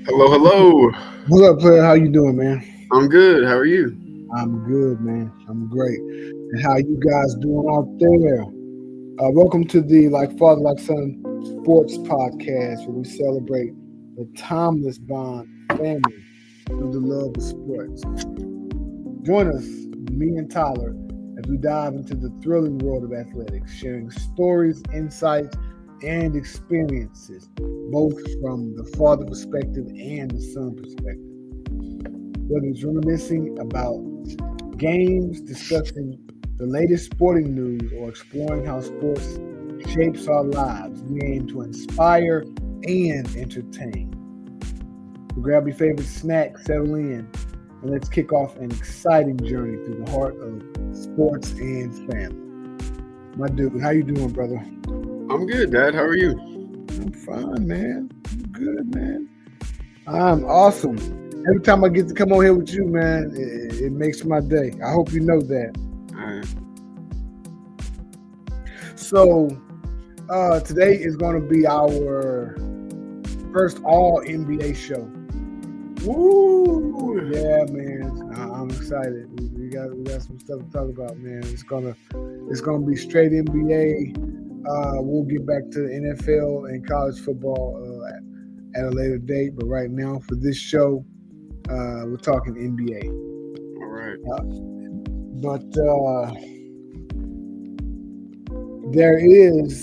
Hello, hello. What up, player? How you doing, man? I'm good. How are you? I'm good, man. I'm great. And how you guys doing out there? Welcome to the Like Father Like Son Sports Podcast, where we celebrate the timeless bond of family through the love of sports. Join us, me and Tyler, as we dive into the thrilling world of athletics, sharing stories, insights, and experiences, both from the father perspective and the son perspective. Whether it's reminiscing about games, discussing the latest sporting news, or exploring how sports shapes our lives, we aim to inspire and entertain. So grab your favorite snack, settle in, and let's kick off an exciting journey through the heart of sports and family. My dude, how you doing, brother? I'm good, Dad. How are you? I'm fine, man. I'm good, man. I'm awesome. Every time I get to come on here with you, man, it makes my day. I hope you know that. All right. So, today is going to be our first all NBA show. Woo! Yeah, man, I'm excited. We got some stuff to talk about, man. It's gonna be straight NBA. We'll get back to the NFL and college football at a later date, but right now for this show, we're talking NBA. All right. But there is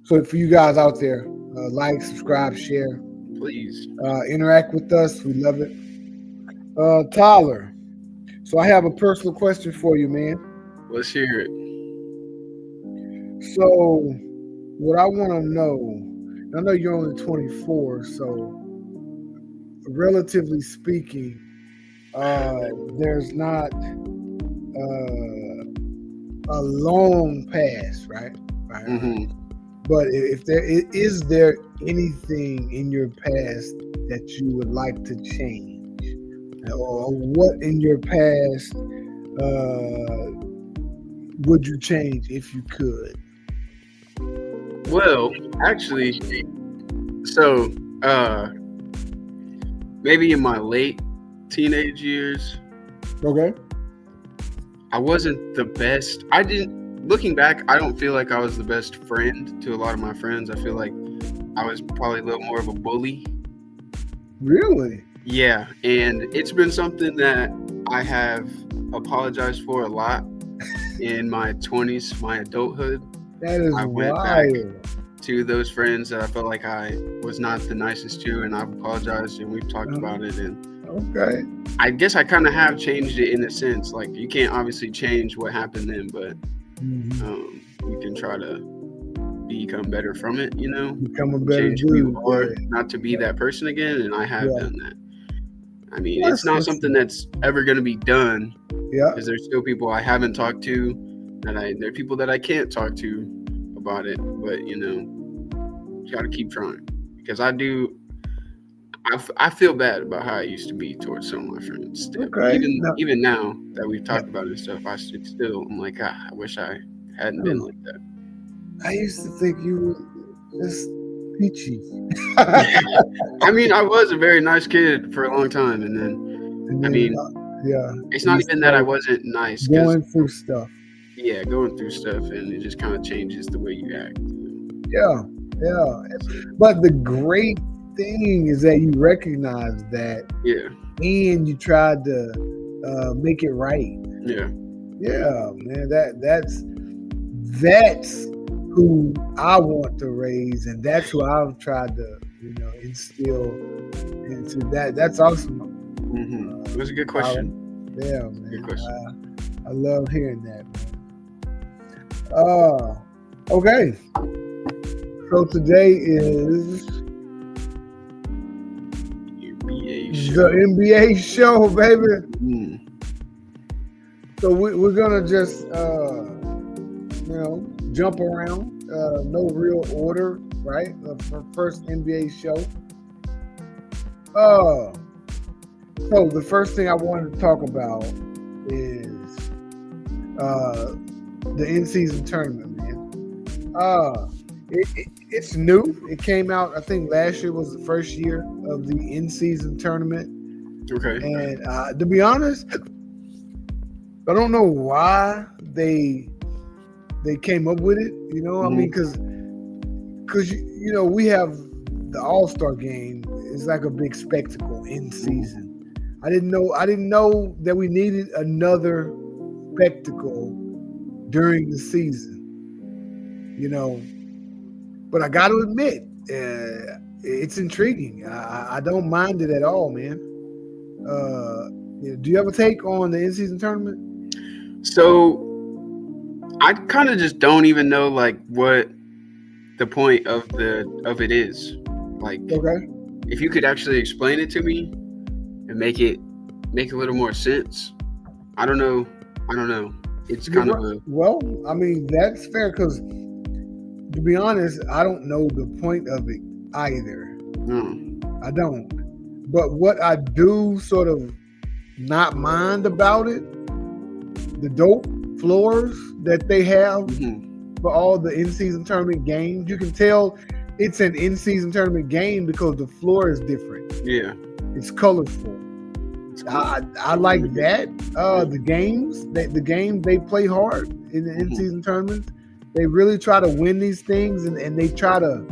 so for you guys out there, like, subscribe, share, Please. interact with us. We love it. Tyler, so I have a personal question for you, man. Let's hear it. So what I want to know, I know you're only 24, so relatively speaking, there's not a long pass, right? Mm-hmm. But if there anything in your past that you would like to change, or what in your past would you change if you could? Well, actually, so maybe in my late teenage years, Okay. I wasn't the best. Looking back, I don't feel like I was the best friend to a lot of my friends. I feel like I was probably a little more of a bully. Really? Yeah, and it's been something that I have apologized for a lot in my 20s, my adulthood. That is I went back wild. to those friends that I felt like I was not the nicest to, and I've apologized, and we've talked about it. And Okay. I guess I kind of have changed it in a sense. Like, you can't obviously change what happened then, but you can try to become better from it, Become a better change who dude. you are, not to be that person again, and I have Yeah. done that. I mean, Well, it's not something that's ever going to be done, Yeah. because there's still people I haven't talked to, there are people that I can't talk to about it, but you got to keep trying, because I feel bad about how I used to be towards some of my friends still. Okay. Even now that we've talked about this stuff, I'm like, I wish I hadn't been like that. I used to think you were just peachy. I mean, I was a very nice kid for a long time, and then yeah, it's not even that I wasn't nice, because going through stuff. yeah, going through stuff, and it just kind of changes the way you act. Yeah. But the great thing is that you recognize that, Yeah, and you tried to make it right. yeah, Man. That's who I want to raise, and that's who I've tried to instill into that. That's awesome. It was a good question. Yeah, man. Good question. I love hearing that, man. Okay. So today is the NBA show, baby. So we're gonna just jump around. No real order, right? The first NBA show. So the first thing I wanted to talk about is the in-season tournament, man. It's new. It came out, I think last year was the first year of the in-season tournament. Okay. And to be honest, I don't know why they came up with it. You know, I mean, because we have the All-Star game. It's like a big spectacle in season. I didn't know that we needed another spectacle during the season. You know, but I got to admit, it's intriguing. I don't mind it at all, man. Do you have a take on the in-season tournament? So I kind of just don't even know like what the point of it is. Like, Okay. if you could actually explain it to me and make a little more sense. I don't know. It's kind of well, I mean, that's fair because to be honest, I don't know the point of it either. I don't. But what I do sort of not mind about it, the dope floors that they have for all the in-season tournament games, you can tell it's an in-season tournament game because the floor is different. Yeah. It's colorful. I like that. The games they play hard in the in-season tournaments. They really try to win these things and they try to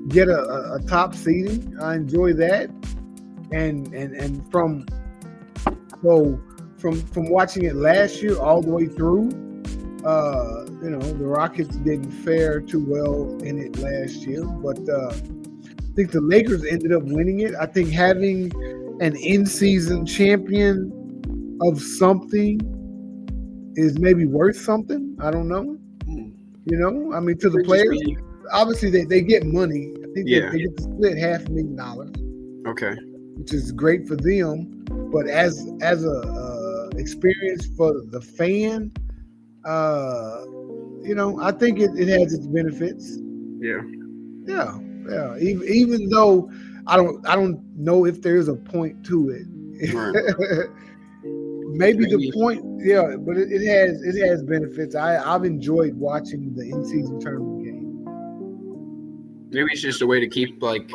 get a top seeding. I enjoy that. And from watching it last year all the way through, the Rockets didn't fare too well in it last year, but I think the Lakers ended up winning it. I think having an in-season champion of something is maybe worth something. I don't know. You know, I mean, to the players, obviously they get money. I think they get to split $500,000. Okay. Which is great for them, but as a experience for the fan, I think it has its benefits. Yeah. Even though I don't know if there's a point to it. Right. Maybe the point, but it has benefits. I've enjoyed watching the in-season tournament game. Maybe it's just a way to keep like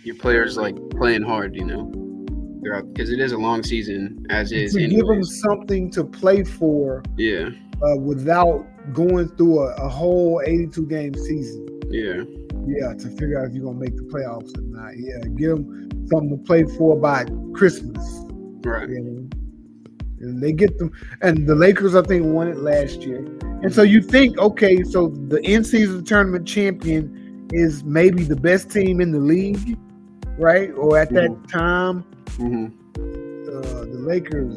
your players like playing hard, throughout, because it is a long season as is. To give them something to play for. Yeah. Without going through a whole 82 game season. Yeah. Yeah, to figure out if you're gonna make the playoffs or not. Yeah, give them something to play for by Christmas. Right. And they get them. And the Lakers, I think, won it last year. And so you think, okay, so the in-season tournament champion is maybe the best team in the league, right? Or at that time, the Lakers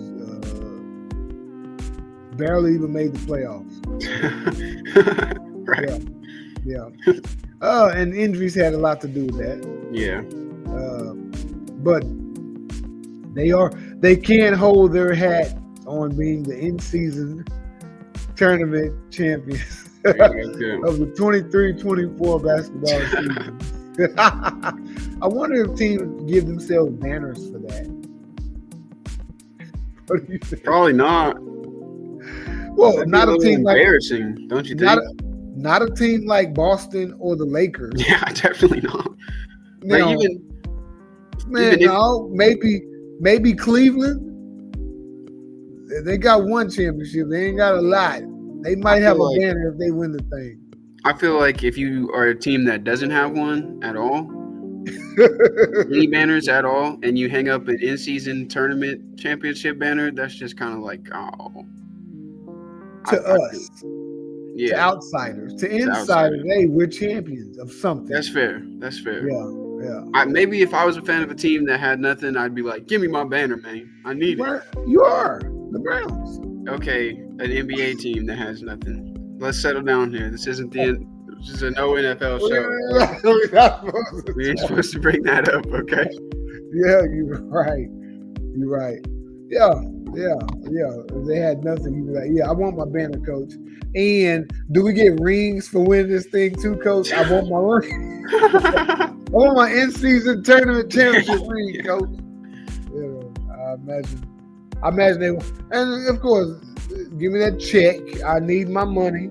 barely even made the playoffs. Right. Yeah. And injuries had a lot to do with that. Yeah. But they can hold their hat on being the in-season tournament champions of the 23-24 basketball season. I wonder if teams give themselves banners for that. What do you think? Probably not. Well, that'd not a team like embarrassing, don't you think? Not a team like Boston or the Lakers. Yeah, definitely not. Now, maybe Cleveland. They got one championship. They ain't got a lot. They might have a banner if they win the thing. I feel like if you are a team that doesn't have one at all, any banners at all, and you hang up an in-season tournament championship banner, that's just kind of like, oh. To us. To outsiders. To insiders, hey, we're champions of something. That's fair. Yeah. Maybe if I was a fan of a team that had nothing, I'd be like, give me my banner, man. I need it. You are. The Browns. Okay, an NBA team that has nothing. Let's settle down here. This isn't This is a no NFL show. We ain't supposed to bring that up, okay? Yeah, you're right. Yeah. If they had nothing, you'd be like, yeah, I want my banner, coach. And do we get rings for winning this thing too, coach? I want my ring. I want my in-season tournament championship ring, coach. Yeah, I imagine they, and of course, give me that check. I need my money.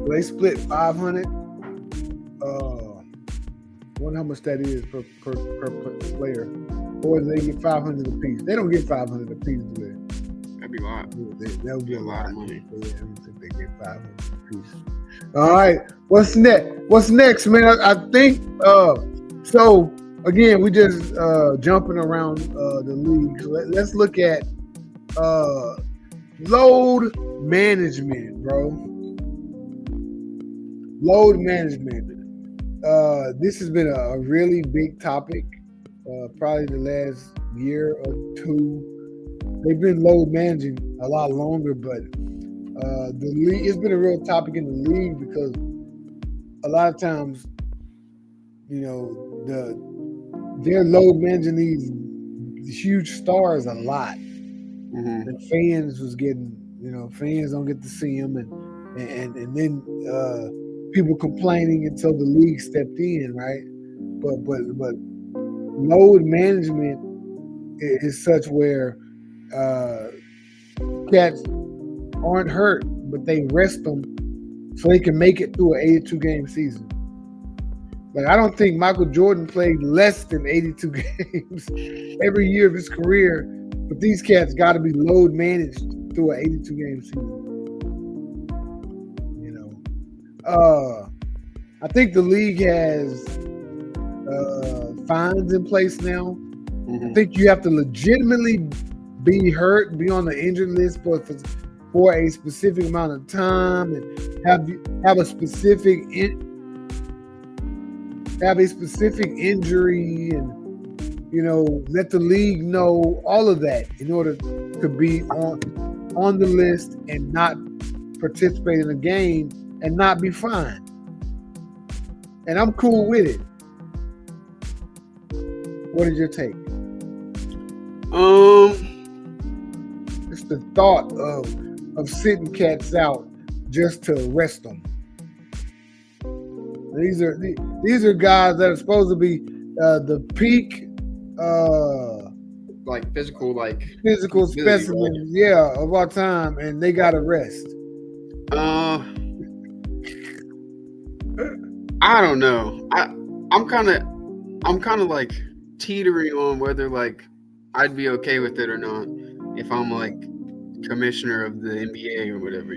They split 500. Wonder how much that is per player. Or they get 500 apiece. They don't get 500 apiece, do they? That'd be a lot. That would be a lot of money. Yeah, I don't think they get 500 apiece. All right, what's next? What's next, man? I think so. Again, we just jumping around the league. Let's look at load management, bro. Load management. This has been a really big topic. Probably the last year or two. They've been load managing a lot longer, but the league, it's been a real topic in the league because a lot of times, they're load managing these huge stars a lot, and fans was getting, fans don't get to see them, and then people complaining until the league stepped in, right? But load management is such where cats aren't hurt, but they rest them so they can make it through an 82 game season. Like, I don't think Michael Jordan played less than 82 games every year of his career, but these cats got to be load managed through an 82 game season. I think the league has fines in place now. I think you have to legitimately be hurt, be on the injured list for a specific amount of time, and have a specific injury, and let the league know all of that in order to be on the list and not participate in the game and not be fined. And I'm cool with it. What is your take? It's the thought of sitting cats out just to rest them. These are guys that are supposed to be the peak, like physical specimens, of our time, and they got to rest. I don't know. I'm kind of like teetering on whether like I'd be okay with it or not if I'm like commissioner of the NBA or whatever,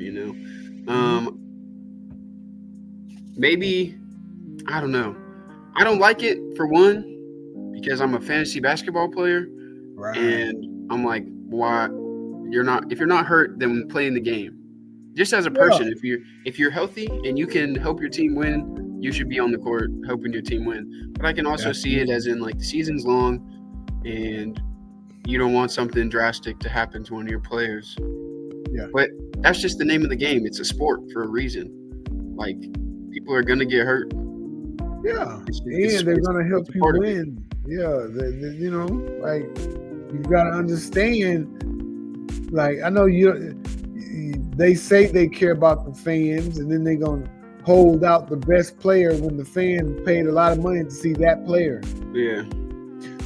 Maybe, I don't know. I don't like it for one because I'm a fantasy basketball player, right? And I'm like, why? If you're not hurt, then play in the game. Just as a person, if you're healthy and you can help your team win, you should be on the court helping your team win. But I can also see it as in like the season's long, and you don't want something drastic to happen to one of your players. Yeah. But that's just the name of the game. It's a sport for a reason. Like, people are gonna get hurt. Yeah, and they're gonna help you win. Yeah, like you gotta understand. Like, I know they say they care about the fans, and then they're gonna hold out the best player when the fan paid a lot of money to see that player. Yeah.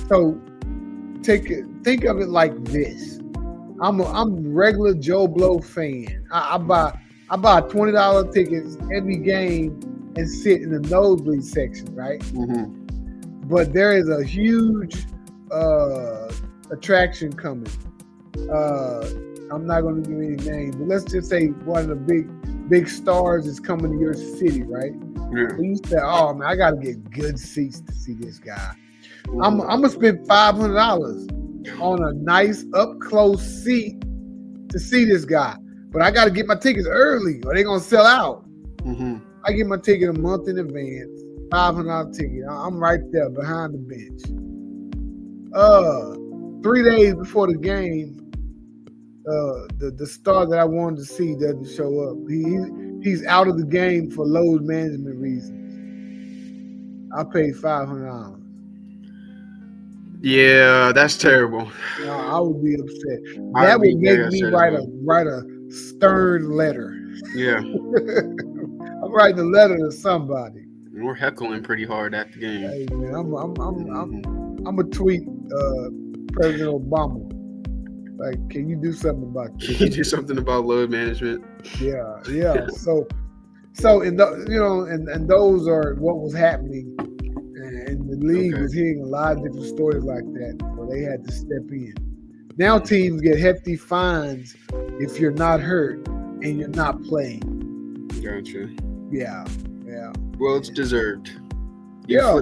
So think of it like this. I'm a regular Joe Blow fan. I buy $20 tickets every game and sit in the nosebleed section, right? But there is a huge attraction coming. I'm not going to give any names, but let's just say one of the big stars is coming to your city, right? Yeah. So you say, "Oh man, I got to get good seats to see this guy." I'm gonna spend $500 on a nice up close seat to see this guy, but I got to get my tickets early, or they're gonna sell out. I get my ticket a month in advance, $500 ticket. I'm right there behind the bench. 3 days before the game, the star that I wanted to see doesn't show up. He's out of the game for load management reasons. I paid $500. Yeah, that's terrible. I would be upset. That would make me write a stern letter. Yeah. I'm writing a letter to somebody. We're heckling pretty hard at the game. Hey man, I'm a tweet President Obama. Like, can you do something about this? Can you do something about load management? Yeah. So So and those are what was happening, and the league Okay. was hearing a lot of different stories like that, so they had to step in. Now teams get hefty fines if you're not hurt and you're not playing. Gotcha. Yeah, yeah, Well, it's deserved. yeah.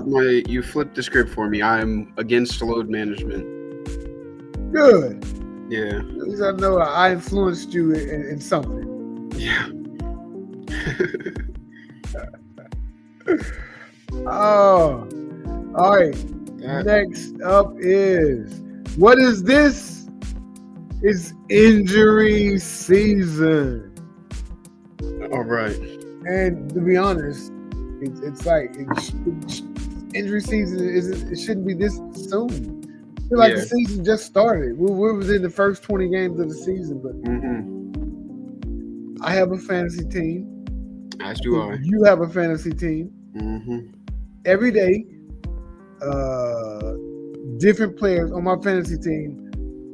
You flipped the script for me. I'm against load management. Good. Yeah. At least I know I influenced you in something. Yeah. Oh, all right. That, Next up is what is this? It's injury season. all right. And to be honest, it's like injury season isn't. It shouldn't be this soon. I feel like the Yeah. season just started. We're within the first 20 games of the season, but Mm-hmm. I have a fantasy team. As do I. You have a fantasy team. Mm-hmm. Every day, different players on my fantasy team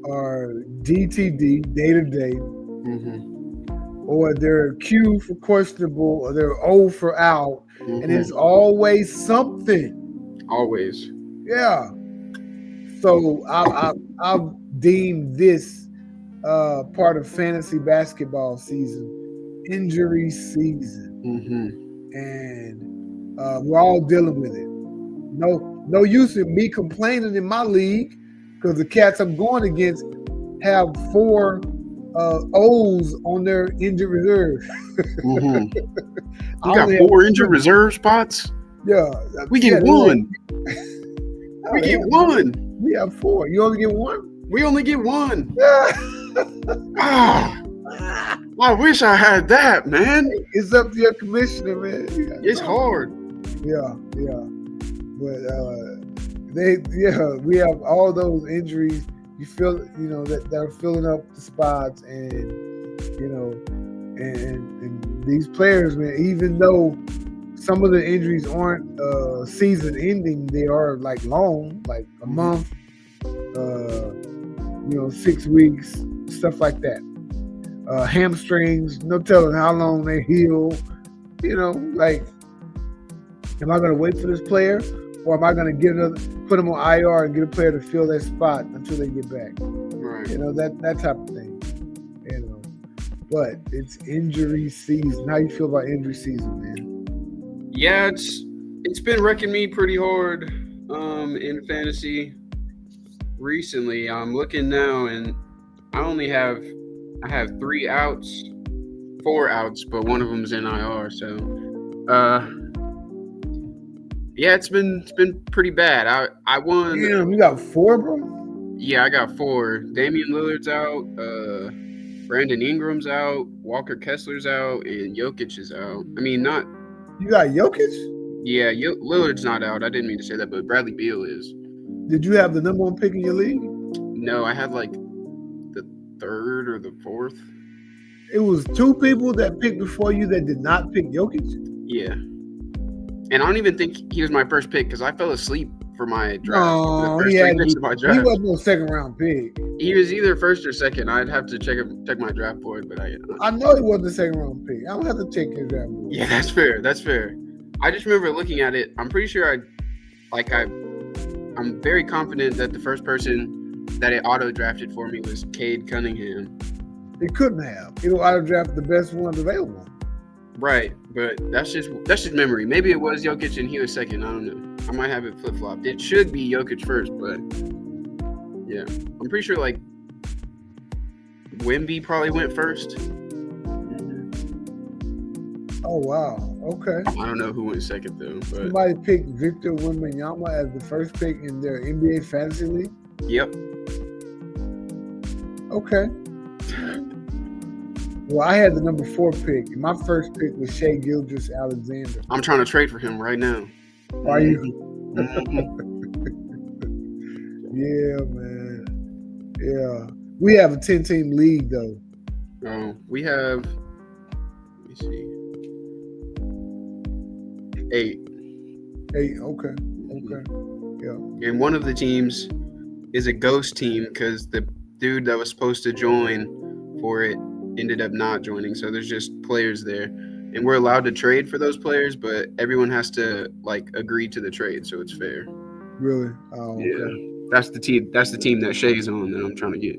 are DTD, day to day, Mm-hmm. or they're Q for questionable, or they're O for out, and it's Mm-hmm. always something. Always. Yeah. So I've deemed this part of fantasy basketball season injury season, Mm-hmm. and we're all dealing with it. No use in me complaining in my league because the cats I'm going against have 4 O's on their injured reserve. Mm-hmm. I We got only have 4 injured 3. reserve spots. Yeah, We yeah, get one. We yeah, get one. we have 4. You only get 1. We only get one. Ah. Ah, I wish I had that, man. It's up to your commissioner, man. It's hard. Yeah, but we have all those injuries. You feel, that are filling up the spots, and and these players, man. Even though some of the injuries aren't season ending, they are like long, like a month, 6 weeks, stuff like that. Hamstrings, no telling how long they heal. Like, am I going to wait for this player, or am I going to put them on IR and get a player to fill that spot until they get back? Right. That type of thing. But it's injury season. How you feel about injury season, man? Yeah, it's been wrecking me pretty hard in fantasy recently. I'm looking now, and I have 3 outs, 4 outs, but one of them's in IR. So, yeah, it's been pretty bad. I won. Damn, you got 4, bro? Yeah, I got 4. Damian Lillard's out. Brandon Ingram's out. Walker Kessler's out, and Jokic is out. I mean, not. You got Jokic? Yeah, Lillard's not out. I didn't mean to say that, but Bradley Beal is. Did you have the number 1 pick in your league? No, I had like the 3rd or the 4th. It was 2 people that picked before you that did not pick Jokic? Yeah. And I don't even think he was my first pick because I fell asleep for my draft. No, the first he 3 had picks of my draft. He wasn't no second round pick. He was either first or second. I'd have to check my draft board, but I know he wasn't a second round pick. I don't have to check your draft board. Yeah, that's fair. That's fair. I just remember looking at it. I'm pretty sure I'm very confident that the first person that it auto drafted for me was Cade Cunningham. It couldn't have. It'll auto draft the best ones available. Right, but that's just memory. Maybe it was Jokic and he was second. I don't know. I might have it flip flopped. It should be Jokic first, but yeah, I'm pretty sure like Wemby probably went first. Oh wow. Okay. I don't know who went second though. But somebody picked Victor Wembanyama as the first pick in their NBA fantasy league. Yep. Okay. Well, I had the number 4 pick. My first pick was Shai Gilgeous-Alexander. I'm trying to trade for him right now. Are you? Mm-hmm. Yeah, man. Yeah. We have a 10-team league though. Oh, we have. Let me see. 8. Okay. Yeah. And one of the teams is a ghost team because the dude that was supposed to join for it ended up not joining. So there's just players there. and we're allowed to trade for those players, but everyone has to like agree to the trade, so it's fair. Really? Oh, Yeah, okay. that's the team. That's the team that Shay's on that I'm trying to get.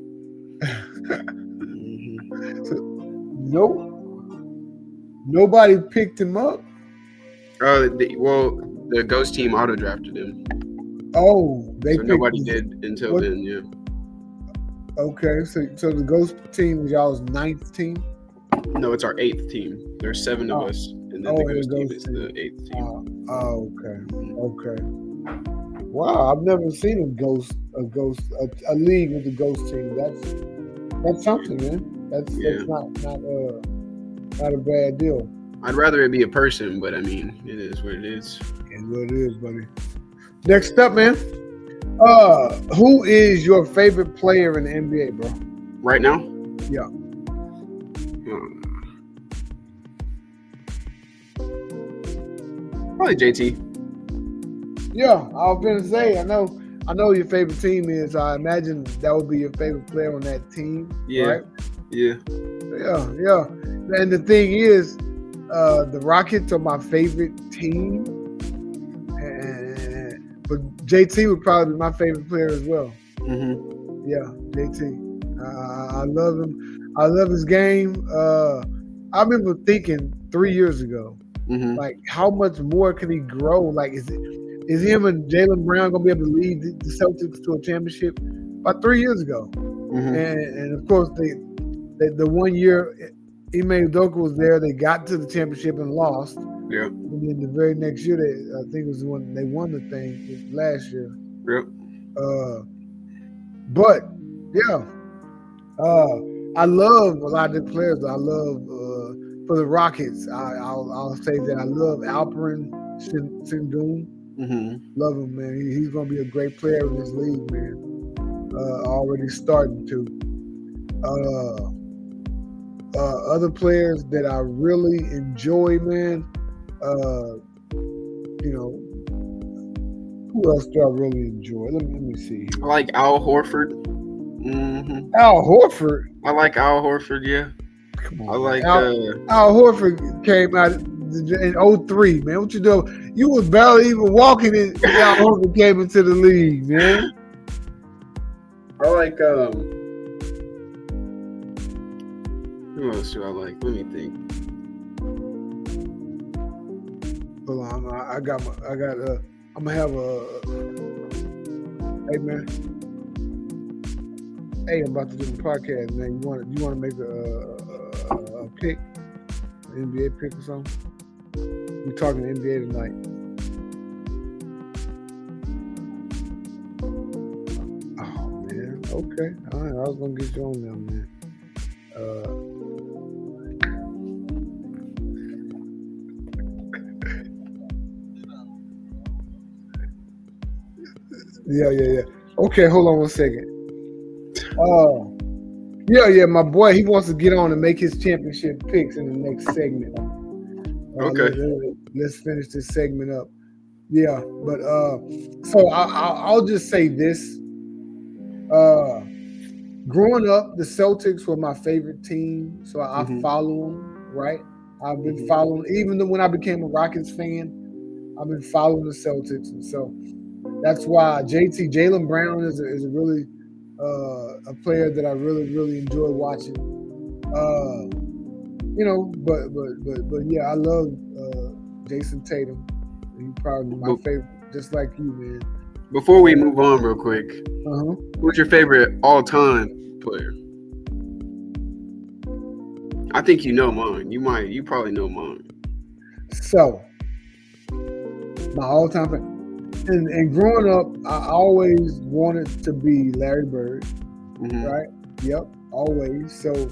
Mhm. So, nobody picked him up. The Ghost team auto drafted him, Oh, they so picked nobody did until what? then. Yeah. Okay, so the Ghost team was y'all's 9th team. No, it's our 8th team. There's 7 of Oh, us, and then the and Ghost the team Ghost is team. the 8th team. Okay, okay. Wow, I've never seen a league with the Ghost team. That's something, man. That's not a bad deal. I'd rather it be a person, but I mean, it is what it is. It's what it is, buddy. Next up, man. Who is your favorite player in the NBA, bro? Right now? Yeah. Probably JT. Yeah, I was gonna say, I know your favorite team is. I imagine that would be your favorite player on that team, Yeah. right? Yeah. Yeah. And the thing is, the Rockets are my favorite team, but JT would probably be my favorite player as well. Mm-hmm. Yeah, JT. I love him. I love his game. I remember thinking 3 years ago, like, how much more can he grow? Like, is him and Jaylen Brown gonna be able to lead the Celtics to a championship? About 3 years ago, and of course the 1 year Ime Udoka was there, they got to the championship and lost. Yeah. And then the very next year, I think it was when they won the thing last year. Yep. But yeah, I love a lot of the players. I love for the Rockets. I'll say that I love Alperen Sengun. Love him, man. He's gonna be a great player in this league, man. Already starting to. Other players that I really enjoy, man. Who else do I really enjoy? Let me see here. I like Al Horford. Al Horford. I like Al Horford. Yeah. Come on. I like Al Horford came out in 03, man. What you doing? You was barely even walking in when Al Horford came into the league, man. I like who else do I like? Let me think. Hold on, I'm gonna have hey man. Hey, I'm about to do the podcast, man. You want to make a pick, an NBA pick or something? We're talking NBA tonight. Oh man, okay. All right, I was gonna get you on now, man. Yeah. Okay, hold on one second. Yeah, my boy, he wants to get on and make his championship picks in the next segment. Okay. Let's finish this segment up. Yeah, but so I'll just say this. Growing up, the Celtics were my favorite team, so I follow them, right? I've been following, even though when I became a Rockets fan, I've been following the Celtics, and so that's why Jaylen Brown is a really a player that I really enjoy watching. But yeah, I love Jason Tatum. He's probably my favorite, just like you, man. Before we move on, real quick, who's your favorite all-time player? I think you know mine. You probably know mine. So, my all-time favorite. And growing up, I always wanted to be Larry Bird, right? Yep, always. So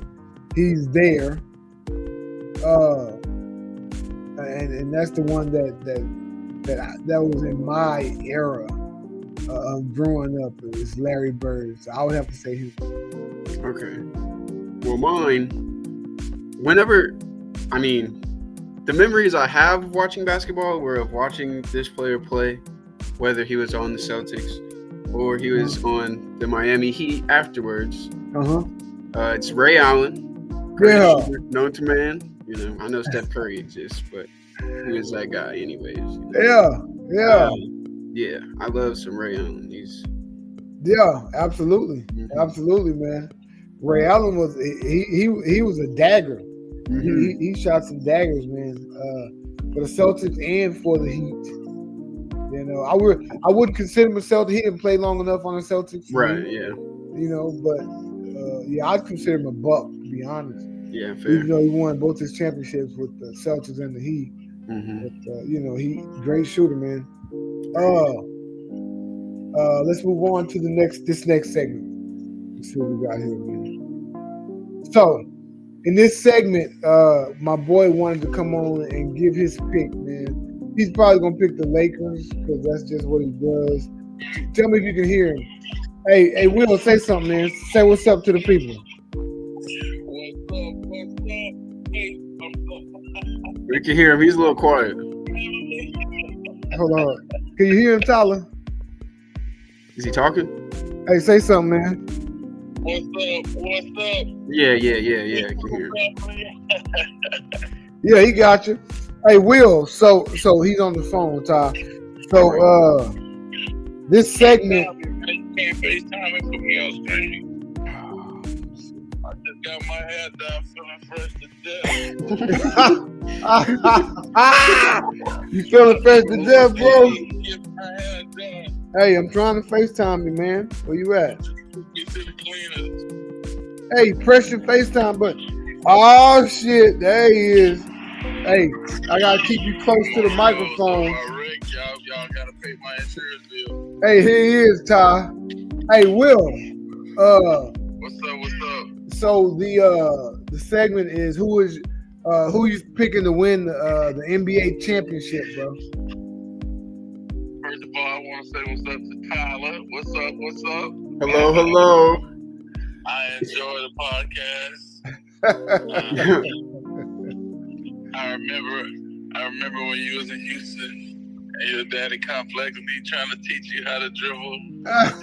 he's there, and that's the one that was in my era of growing up. It was Larry Bird. So I would have to say him. Okay. Well, mine. The memories I have watching basketball were of watching this player play. Whether he was on the Celtics or he was on the Miami Heat afterwards. It's Ray Allen, known to man. You know, I know Steph Curry exists, but who is that guy, anyways? Yeah. Yeah, I love some Ray Allen. Yeah, absolutely, absolutely, man. Ray Allen was he was a dagger. He shot some daggers, man. For the Celtics and for the Heat. You know, I wouldn't consider him a Celtic. He didn't play long enough on the Celtics, Right? Yeah. You know, but yeah, I'd consider him a buck, to be honest. Yeah, fair. Even though he won both his championships with the Celtics and the Heat, but you know, he great shooter, man. Let's move on to this next segment. Let's see what we got here, man. So, in this segment, my boy wanted to come on and give his pick, man. He's probably gonna pick the Lakers because that's just what he does. Tell me if you can hear him. Hey, Will, say something, man. Say what's up to the people. We can hear him. He's a little quiet. Hold on. Can you hear him, Tyler? Is he talking? Hey, say something, man. What's up? Yeah. I can hear him. Yeah, he got you. Hey, Will. So he's on the phone, Ty. So this segment. You can't FaceTime and put me on screen. I just got my hair done, feeling fresh to death. You feeling fresh to death, bro? Get my hair done. Hey, I'm trying to FaceTime you, man. Where you at? Get to the cleaners. Hey, press your FaceTime button. Oh shit, there he is. Hey, I gotta keep you close to the microphone. Y'all gotta pay my insurance bill. Hey, here he is, Ty. Hey, Will. What's up? So the segment is who you picking to win the NBA championship, bro? First of all, I want to say what's up to Tyler. What's up? Hello. I enjoy the podcast. I remember when you was in Houston and your daddy complex and he trying to teach you how to dribble.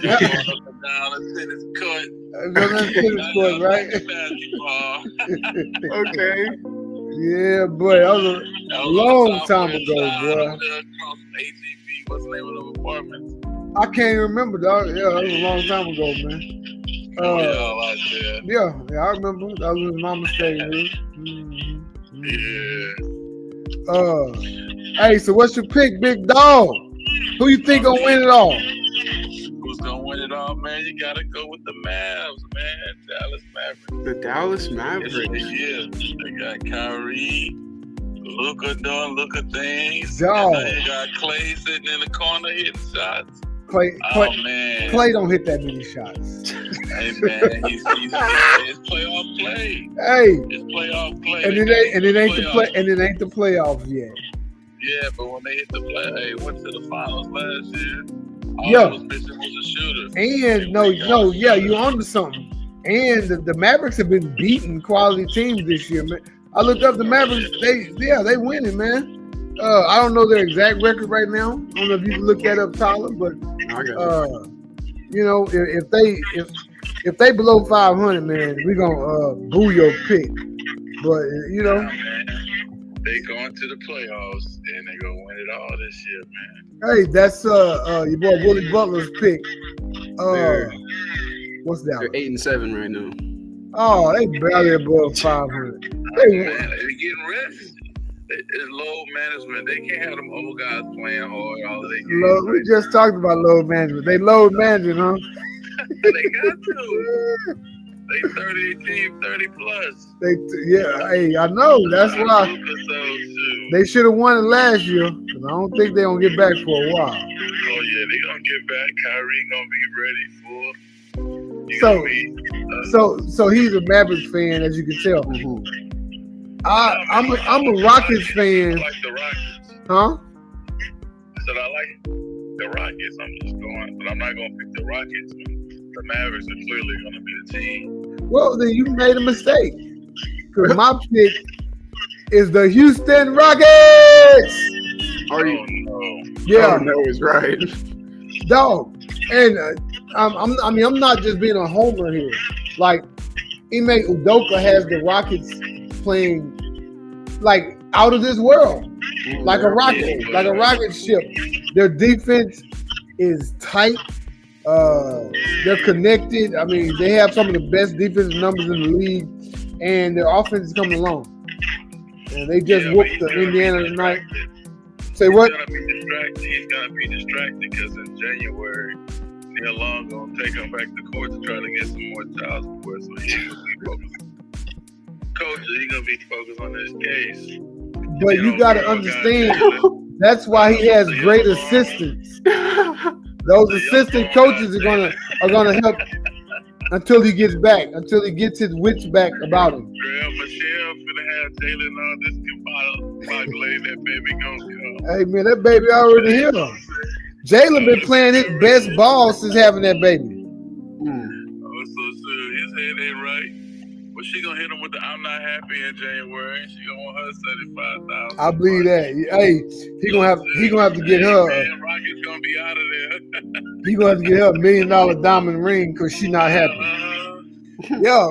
You're going up and down the tennis court. Right? Okay. Yeah, boy, that was a long time ago, bro. What's the name of the apartment? I can't remember, dog. Yeah, that was a long time ago, man. Yeah, I remember. That was my mistake, man. Yeah. Hey, so what's your pick, big dog? Who you think gonna win it all? Who's gonna win it all, man? You gotta go with the Mavs, man. Dallas Mavericks. The Dallas Mavericks. Yeah, they got Kyrie, Luka doing Luka things. Dog. And you got Clay sitting in the corner hitting shots. Clay don't hit that many shots. Hey man, it's playoff play. Hey, it's playoff play. And it ain't the playoffs yet. Yeah, but when they hit the play, went to the finals last year. Yeah, those bitches was a shooter. And you onto something. And the Mavericks have been beating quality teams this year, man. I looked up the Mavericks. They winning, man. I don't know their exact record right now. I don't know if you can look that up, Tyler, but you know, if they below 500, man, we gonna boo your pick. But you know, they going to the playoffs and they gonna win it all this year, man. Hey, that's your boy Willie Butler's pick. What's that? They're 8-7 right now. Oh, they barely above 500. They're getting rest. It's load management. They can't have them old guys playing hard all day. We just talked about load management. They load management, huh? They got to. They 30 plus. Hey, I know. That's why they should have won it last year. Cause I don't think they're gonna get back for a while. Oh yeah, they gonna get back. Kyrie gonna be ready for. So he's a Mavericks fan, as you can tell. Mm-hmm. I'm a Rockets fan. I like the Rockets. Huh? I said I like the Rockets. I'm just going, but I'm not gonna pick the Rockets. The Mavericks are clearly gonna be the team. Well, then you made a mistake. Because my pick is the Houston Rockets. Are you? No. Yeah. Oh, no, it's right. Dog. And I'm not just being a homer here. Like, Ime Udoka has the Rockets playing like out of this world, like a They're rocket ship. Their defense is tight. They're connected. I mean, they have some of the best defensive numbers in the league, and their offense is coming along. And they just whooped the Indiana tonight. Say what? He's gonna be distracted because in January, Neil Long gonna take him back to court to try to get some more child support. So he's gonna be focused. Coach, he's gonna be focused on this case. But you gotta understand, that's why he has great assistants. Those assistant coaches are gonna help until he gets back, until he gets his wits back about him. Michelle finna have Jalen on this compilation. That baby gonna come. Hey man, that baby already here. Jalen been playing his best ball since having that baby. Oh, so soon. His head ain't right. But she gonna hit him with the "I'm not happy" in January. She gonna want her $75,000. I believe that. Hey, he gonna have to get her. Man, Rocket's gonna be out of there. He gonna have to get her $1 million diamond ring because she's not happy. Yeah,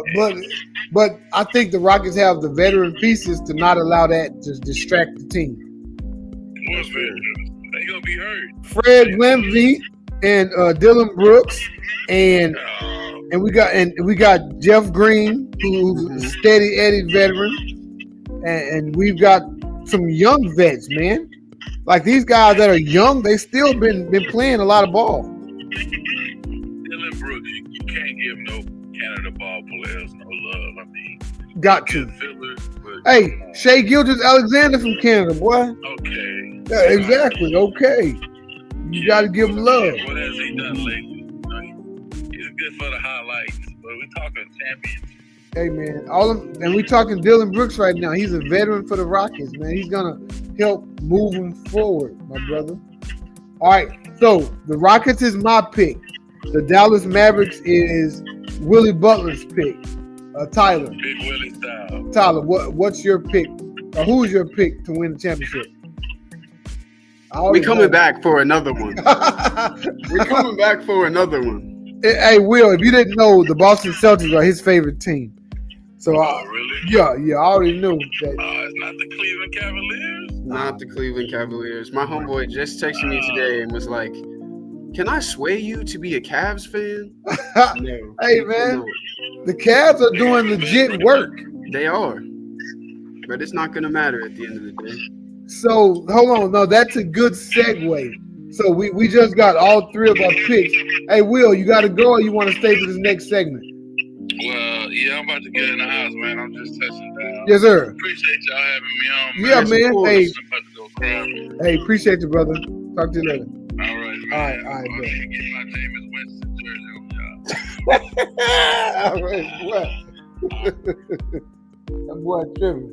but I think the Rockets have the veteran pieces to not allow that to distract the team. What's that? They gonna be hurt. Fred VanVleet and Dylan Brooks and we got Jeff Green, who's a steady Eddie veteran, and we've got some young vets, man. Like these guys that are young, they still been playing a lot of ball. Dylan Brooks, you can't give no Canada ball players no love. I mean, got to. Filler, hey, Shai Gilgeous-Alexander from Canada, boy. Okay. Yeah, exactly. Okay. You got to give him love. What has he done lately? He's good for the highlights, but we're talking champions. Hey man, and we talking Dylan Brooks right now. He's a veteran for the Rockets, man. He's gonna help move them forward, my brother. All right, so the Rockets is my pick. The Dallas Mavericks is Willie Butler's pick. Tyler. Big Willie style. Tyler, what's your pick? Or who's your pick to win the championship? We coming back for another one. We're coming back for another one. Hey, Will, if you didn't know, the Boston Celtics are his favorite team. So, really? Yeah, I already knew that. It's not the Cleveland Cavaliers? Not the Cleveland Cavaliers. My homeboy just texted me today and was like, "Can I sway you to be a Cavs fan?" No. Hey, man, the Cavs are doing legit work. They are. But it's not going to matter at the end of the day. So, hold on. No, that's a good segue. So, we just got all three of our picks. Hey, Will, you got to go or you want to stay for this next segment? Well, yeah, I'm about to get in the house, man. I'm just touching down. Yes, sir. Appreciate y'all having me on, man. Yeah, man. Hey, I'm about to go cry. Hey, appreciate you, brother. Talk to you later. All right, man. All right, My name is Winston Churchill, y'all. All right, that boy tripping.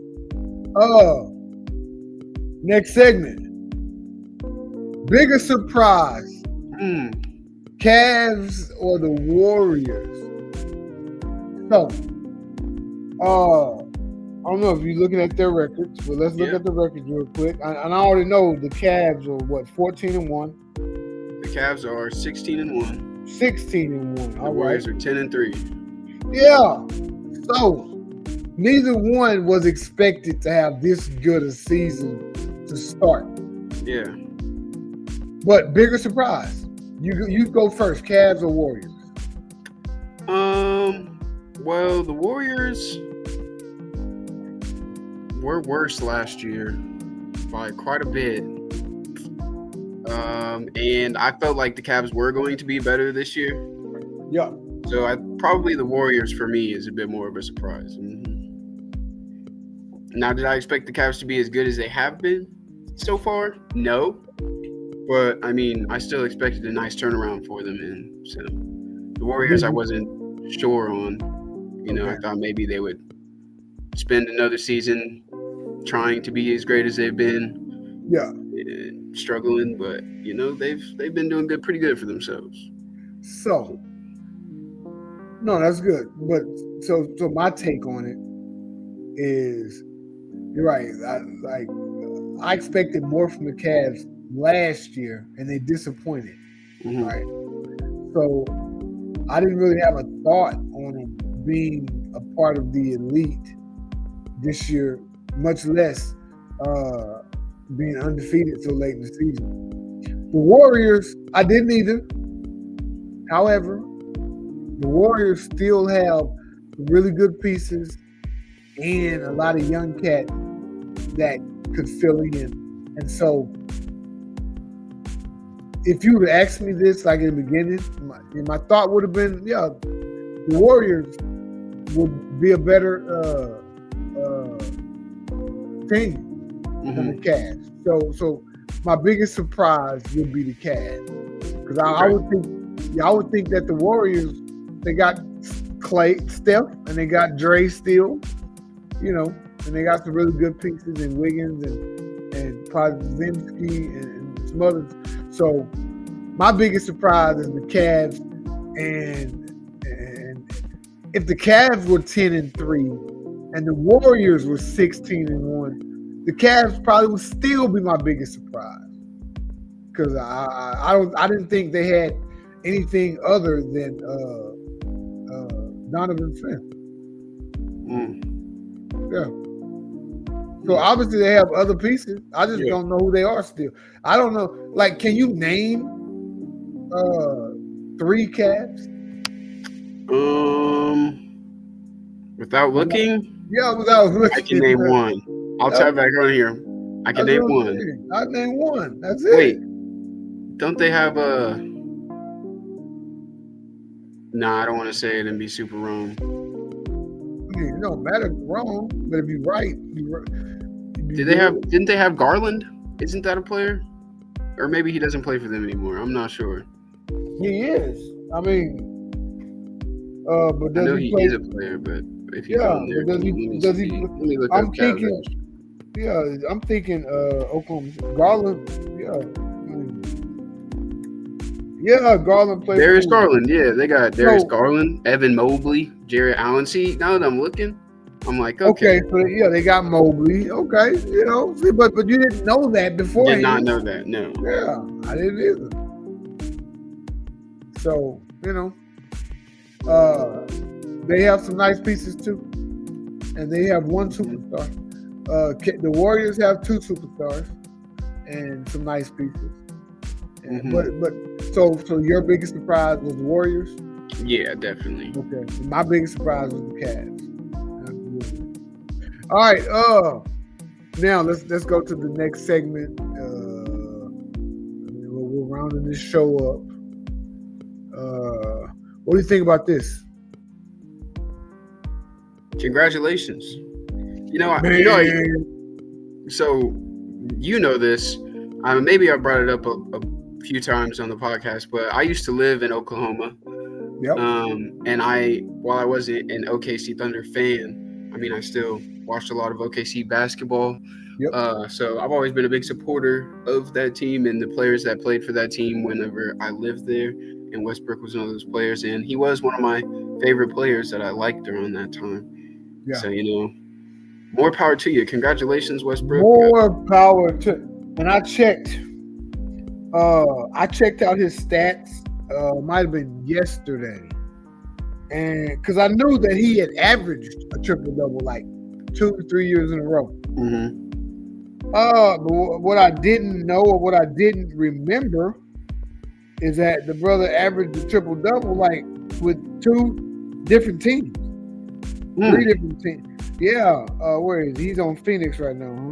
Next segment. Biggest surprise. Cavs or the Warriors? So, I don't know if you're looking at their records, but let's look at the records real quick. And I already know the Cavs are 14-1. The Cavs are 16-1. 16-1. The Warriors are 10-3. Yeah. So neither one was expected to have this good a season to start. Yeah. But bigger surprise. You go first, Cavs or Warriors? Well, the Warriors were worse last year by quite a bit. And I felt like the Cavs were going to be better this year. Yeah. So probably the Warriors for me is a bit more of a surprise. Now, did I expect the Cavs to be as good as they have been so far? No. But, I mean, I still expected a nice turnaround for them. And so the Warriors I wasn't sure on. I thought maybe they would spend another season trying to be as great as they've been. Yeah. Struggling, but they've been doing pretty good for themselves. So, no, that's good. But so my take on it is, you're right. I expected more from the Cavs last year, and they disappointed. Mm-hmm. Right. So I didn't really have a thought on them being a part of the elite this year, much less being undefeated so late in the season. The Warriors, I didn't either. However, the Warriors still have really good pieces and a lot of young cats that could fill in. And so, if you would have asked me this like in the beginning, my thought would have been, yeah, the Warriors would be a better team than the Cavs. So my biggest surprise would be the Cavs, because I would think that the Warriors, they got Clay, Steph, and they got Dre still, and they got some really good pieces in Wiggins and Podziemski and some others. So my biggest surprise is the Cavs, and if the Cavs were 10-3 and the Warriors were 16-1, the Cavs probably would still be my biggest surprise, because I didn't think they had anything other than Donovan Smith. Yeah. So obviously they have other pieces. I just don't know who they are still. I don't know. Like, can you name 3 Cavs? Without looking? Yeah, without looking. I can name one. I'll tap back on here. I can name one. I name one. That's it. Wait. Don't they have a... Nah, I don't want to say it and be super wrong. It don't matter wrong, but if you're right, Didn't they have Garland? Isn't that a player? Or maybe he doesn't play for them anymore. I'm not sure. He is. I mean, but does I know he play? Is a player, but if he's on there, does he? let me look I'm up thinking. Cavs. Yeah, I'm thinking. Oklahoma Garland. Yeah. Yeah, Garland plays. Darius Garland. Yeah, they got Darius Garland, Evan Mobley, Jarrett Allen. See, now that I'm looking, I'm like, okay. So yeah, they got Mobley. Okay, see, but you didn't know that before. Did not know that. No. Yeah, I didn't either. So they have some nice pieces too, and they have one superstar. The Warriors have 2 superstars and some nice pieces. But so your biggest surprise was the Warriors? Yeah, definitely. Okay. My biggest surprise was the Cavs. Absolutely. All right. Now let's go to the next segment. We're rounding this show up. What do you think about this? Congratulations. So you know this. Maybe I brought it up a few times on the podcast, but I used to live in Oklahoma. Yep. And while I wasn't an OKC Thunder fan, I still watched a lot of OKC basketball. Yep. So I've always been a big supporter of that team and the players that played for that team whenever I lived there. And Westbrook was one of those players, and he was one of my favorite players that I liked around that time. Yeah. So, more power to you. Congratulations, Westbrook. More power to. And I checked out his stats. Might have been yesterday, and because I knew that he had averaged a triple double like 2 to 3 years in a row. But what I didn't know, or what I didn't remember, is that the brother averaged a triple double like with 2 different teams, 3 different teams. Yeah, where is he? He's on Phoenix right now, huh?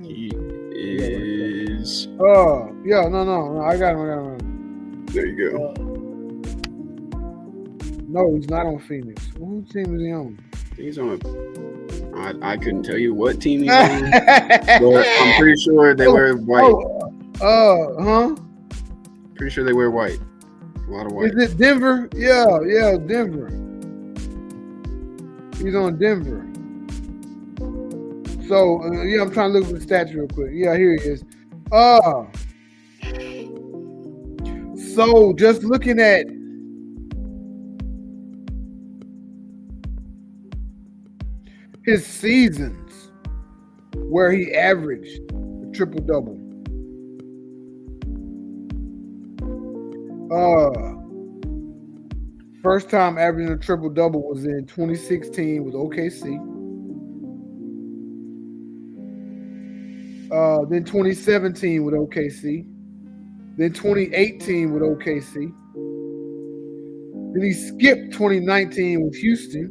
He is. No, I got him. There you go. No, he's not on Phoenix. Whose team is he on? He's on I couldn't tell you what team he's on, but I'm pretty sure they wear white. Pretty sure they wear white. A lot of white. Is it Denver? Yeah, Denver. He's on Denver. So, I'm trying to look at the stats real quick. Yeah, here he is. So just looking at his seasons where he averaged a triple-double. First time averaging a triple-double was in 2016 with OKC. Then 2017 with OKC. Then 2018 with OKC. Then he skipped 2019 with Houston.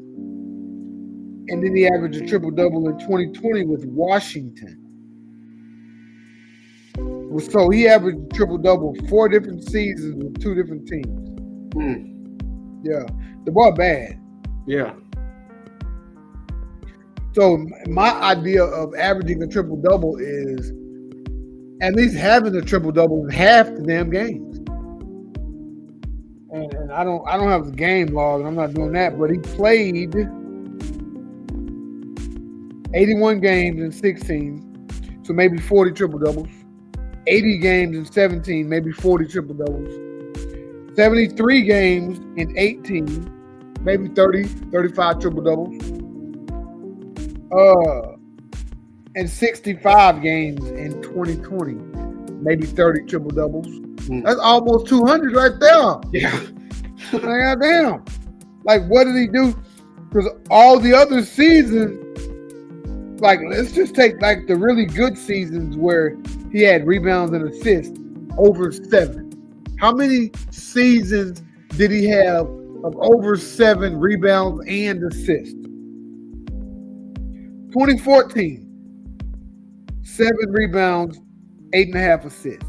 And then he averaged a triple-double in 2020 with Washington. So he averaged a triple-double 4 different seasons with 2 different teams. Yeah. The boy bad. Yeah. So my idea of averaging a triple-double is at least having a triple-double in half the damn games. And I don't have the game log, and I'm not doing that, but he played 81 games in 16, so maybe 40 triple-doubles. 80 games in 17, maybe 40 triple-doubles. 73 games in 18, maybe 30, 35 triple-doubles. And 65 games in 2020, maybe 30 triple-doubles. That's almost 200 right there. Yeah. Goddamn. Like, what did he do? Because all the other seasons, like, let's just take like the really good seasons where he had rebounds and assists over 7. How many seasons did he have of over 7 rebounds and assists? 2014, 7 rebounds, 8.5 assists.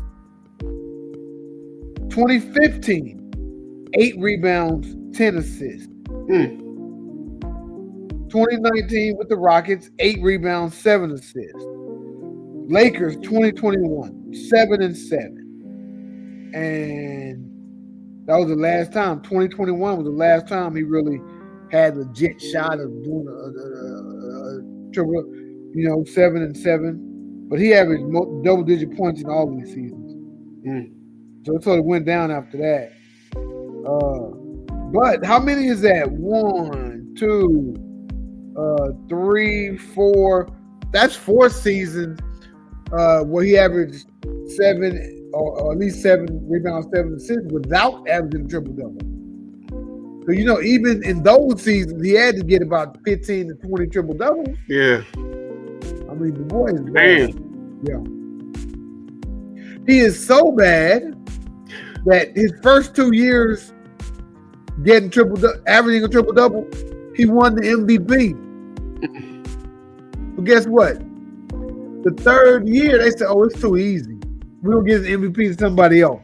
2015, 8 rebounds, 10 assists. 2019 with the Rockets, 8 rebounds, 7 assists. Lakers 2021, 7-7. And that was the last time. 2021 was the last time he really had a legit shot of doing a triple, 7-7. But he averaged double-digit points in all these seasons. So it sort of went down after that. But how many is that? 1, 2, 3, 4. That's 4 seasons where he averaged 7 or at least 7 rebounds, 7 assists without averaging a triple-double. So, even in those seasons, he had to get about 15 to 20 triple-doubles. Yeah. I mean, the boy is bad. Yeah. He is so bad that his first 2 years averaging a triple-double, he won the MVP. But guess what? The 3rd year, they said, it's too easy. We'll give the MVP to somebody else.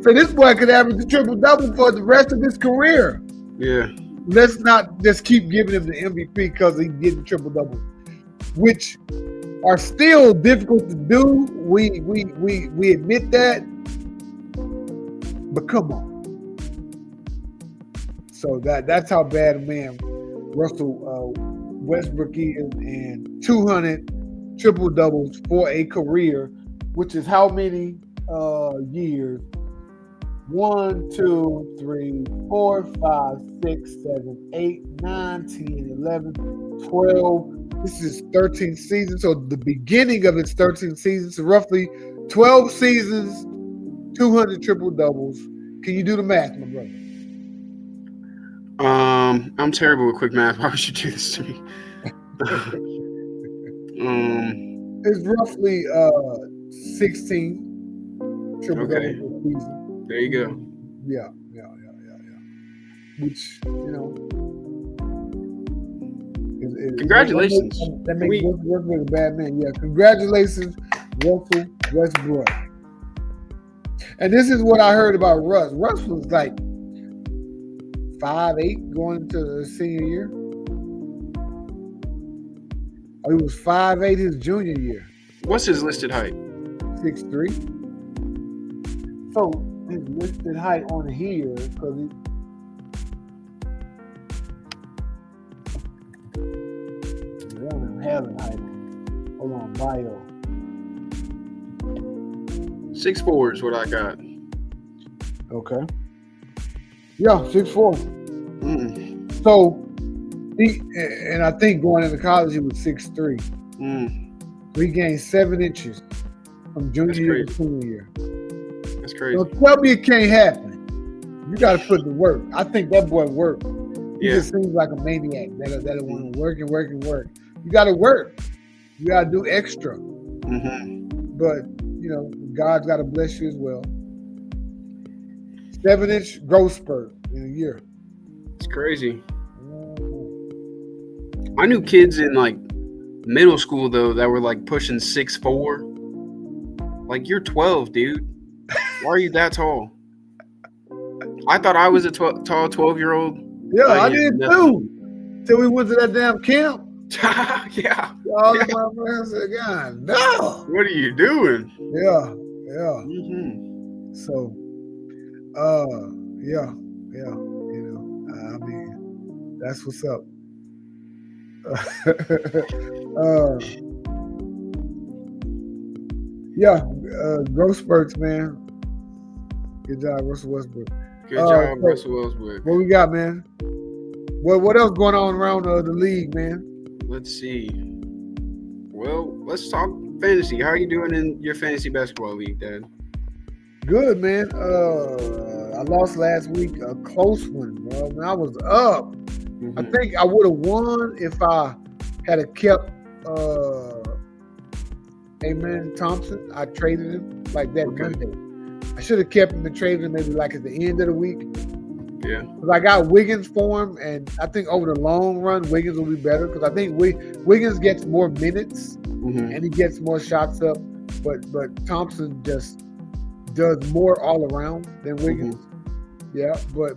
So this boy could average a triple-double for the rest of his career. Yeah. Let's not just keep giving him the MVP because he's getting triple-double, which are still difficult to do. We admit that. But come on. So that's how bad a man Russell Westbrook is, and 200 triple-doubles for a career, which is how many years? 1, 2, 3, 4, 5, 6, 7, 8, 9, 10, 11, 12. This is 13th season. So the beginning of its 13th season, so roughly 12 seasons, 200 triple-doubles. Can you do the math, my brother? I'm terrible with quick math. Why would you do this to me? It's roughly 16 triple-doubles Okay. per season. There you go. Yeah. Which, Congratulations. That makes Westbrook a bad man. Yeah, congratulations, Russell Westbrook. And this is what I heard about Russ. Russ was like 5'8" going into the senior year. He was 5'8" his junior year. What's his listed height? 6'3". So his listed height on here, because he don't have a height. Hold on, bio. 6'4" is what I got. Okay. Yeah, 6'4". So and I think going into college he was 6'3". So he gained 7 inches from junior year to senior year. That's crazy. Don't tell me it can't happen. You got to put the work. I think that boy worked. He just seems like a maniac that want to work and work and work. You got to work. You gotta do extra. Mm-hmm. But God's gotta bless you as well. 7-inch growth spurt in a year. It's crazy. I knew kids in like middle school though that were like pushing 6'4". Like, you're 12, dude. Why are you that tall? I thought I was a tall 12-year-old. Yeah, I did too. Till we went to that damn camp. Yeah. All of my friends said, God, no. What are you doing? Yeah. Mm-hmm. So, yeah. I mean, that's what's up. Growth spurts, man. Good job, Russell Westbrook. Good job, Russell Westbrook. What we got, man? What else going on around the league, man? Let's see. Well, let's talk fantasy. How are you doing in your fantasy basketball league, Dad? Good, man. I lost last week, a close one, bro. I was up. Mm-hmm. I think I would have won if I had kept Amen Thompson. I traded him like that Monday. I should have kept him and traded him maybe like at the end of the week. Yeah. Because I got Wiggins for him, and I think over the long run, Wiggins will be better because I think Wiggins gets more minutes and he gets more shots up, but Thompson just does more all around than Wiggins. Yeah, but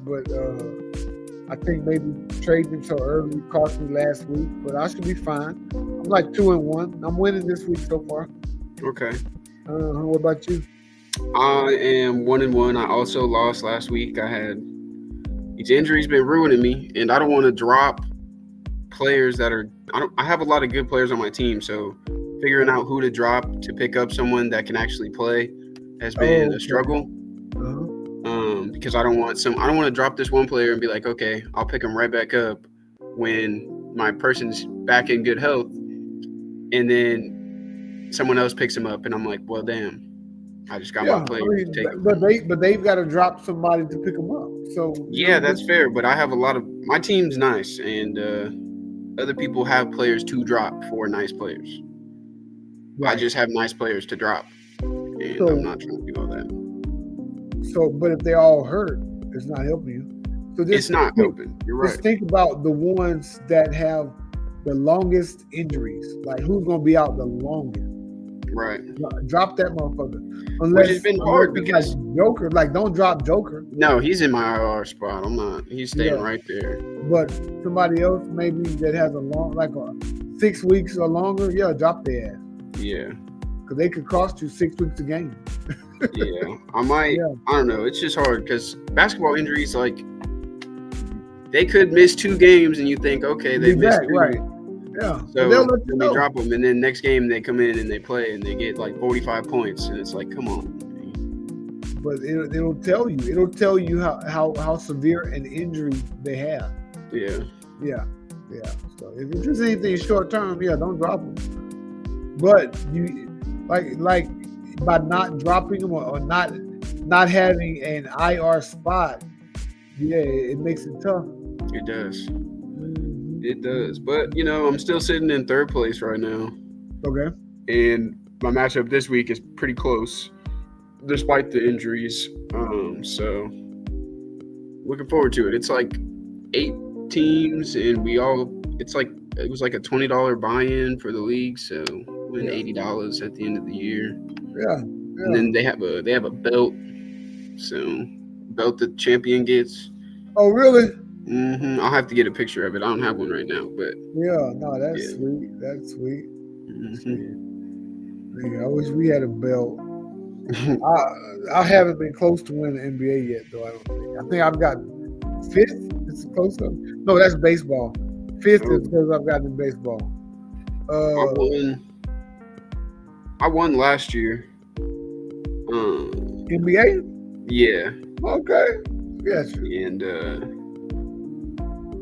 I think maybe trading him so early cost me last week, but I should be fine. I'm like 2-1. I'm winning this week so far. Okay. What about you? I am 1-1. I also lost last week. I had these injuries been ruining me, and I don't want to drop players that are. I have a lot of good players on my team, so figuring out who to drop to pick up someone that can actually play has been a struggle. Because I don't want to drop this one player and be like, okay, I'll pick him right back up when my person's back in good health, and then someone else picks him up, and I'm like, well, damn. I just got my player to take him. But they've got to drop somebody to pick them up. So yeah, that's fair. But I have a lot of my team's nice, and other people have players to drop for nice players. Right. I just have nice players to drop, and I'm not trying to do all that. So, but if they all hurt, it's not helping you. So it's not helping. You're right. Just think about the ones that have the longest injuries. Like who's going to be out the longest? Right. Drop that motherfucker. Which has been hard because Joker, like don't drop Joker. No, he's in my IR spot. I'm not. He's staying right there. But somebody else maybe that has a long, like 6 weeks or longer, drop their ass. Yeah. Because they could cost you 6 weeks a game. Yeah, I might. Yeah. I don't know. It's just hard because basketball injuries, like they could miss 2 games, and you think, okay, they missed 2. Right. Yeah. So then they drop them, and then next game they come in and they play and they get like 45 points, and it's like, come on. But it'll tell you. It'll tell you how severe an injury they have. Yeah. Yeah. So if it's just anything short term, don't drop them. But you like by not dropping them or not having an IR spot, it makes it tough. It does. It does. But, I'm still sitting in 3rd place right now. Okay. And my matchup this week is pretty close, despite the injuries. So, looking forward to it. It's like 8 teams, and it was like a $20 buy-in for the league, so win $80 at the end of the year. Yeah. And then they have a belt, so belt the champion gets. Oh, really? Mm-hmm. I'll have to get a picture of it. I don't have one right now, but that's sweet. That's sweet. Mm-hmm. I wish we had a belt. I haven't been close to winning the NBA yet, though. I think I've got 5th. It's close to. No, that's baseball. 5th is because I've gotten in baseball. I won last year. NBA? Yeah. Okay. Yes. And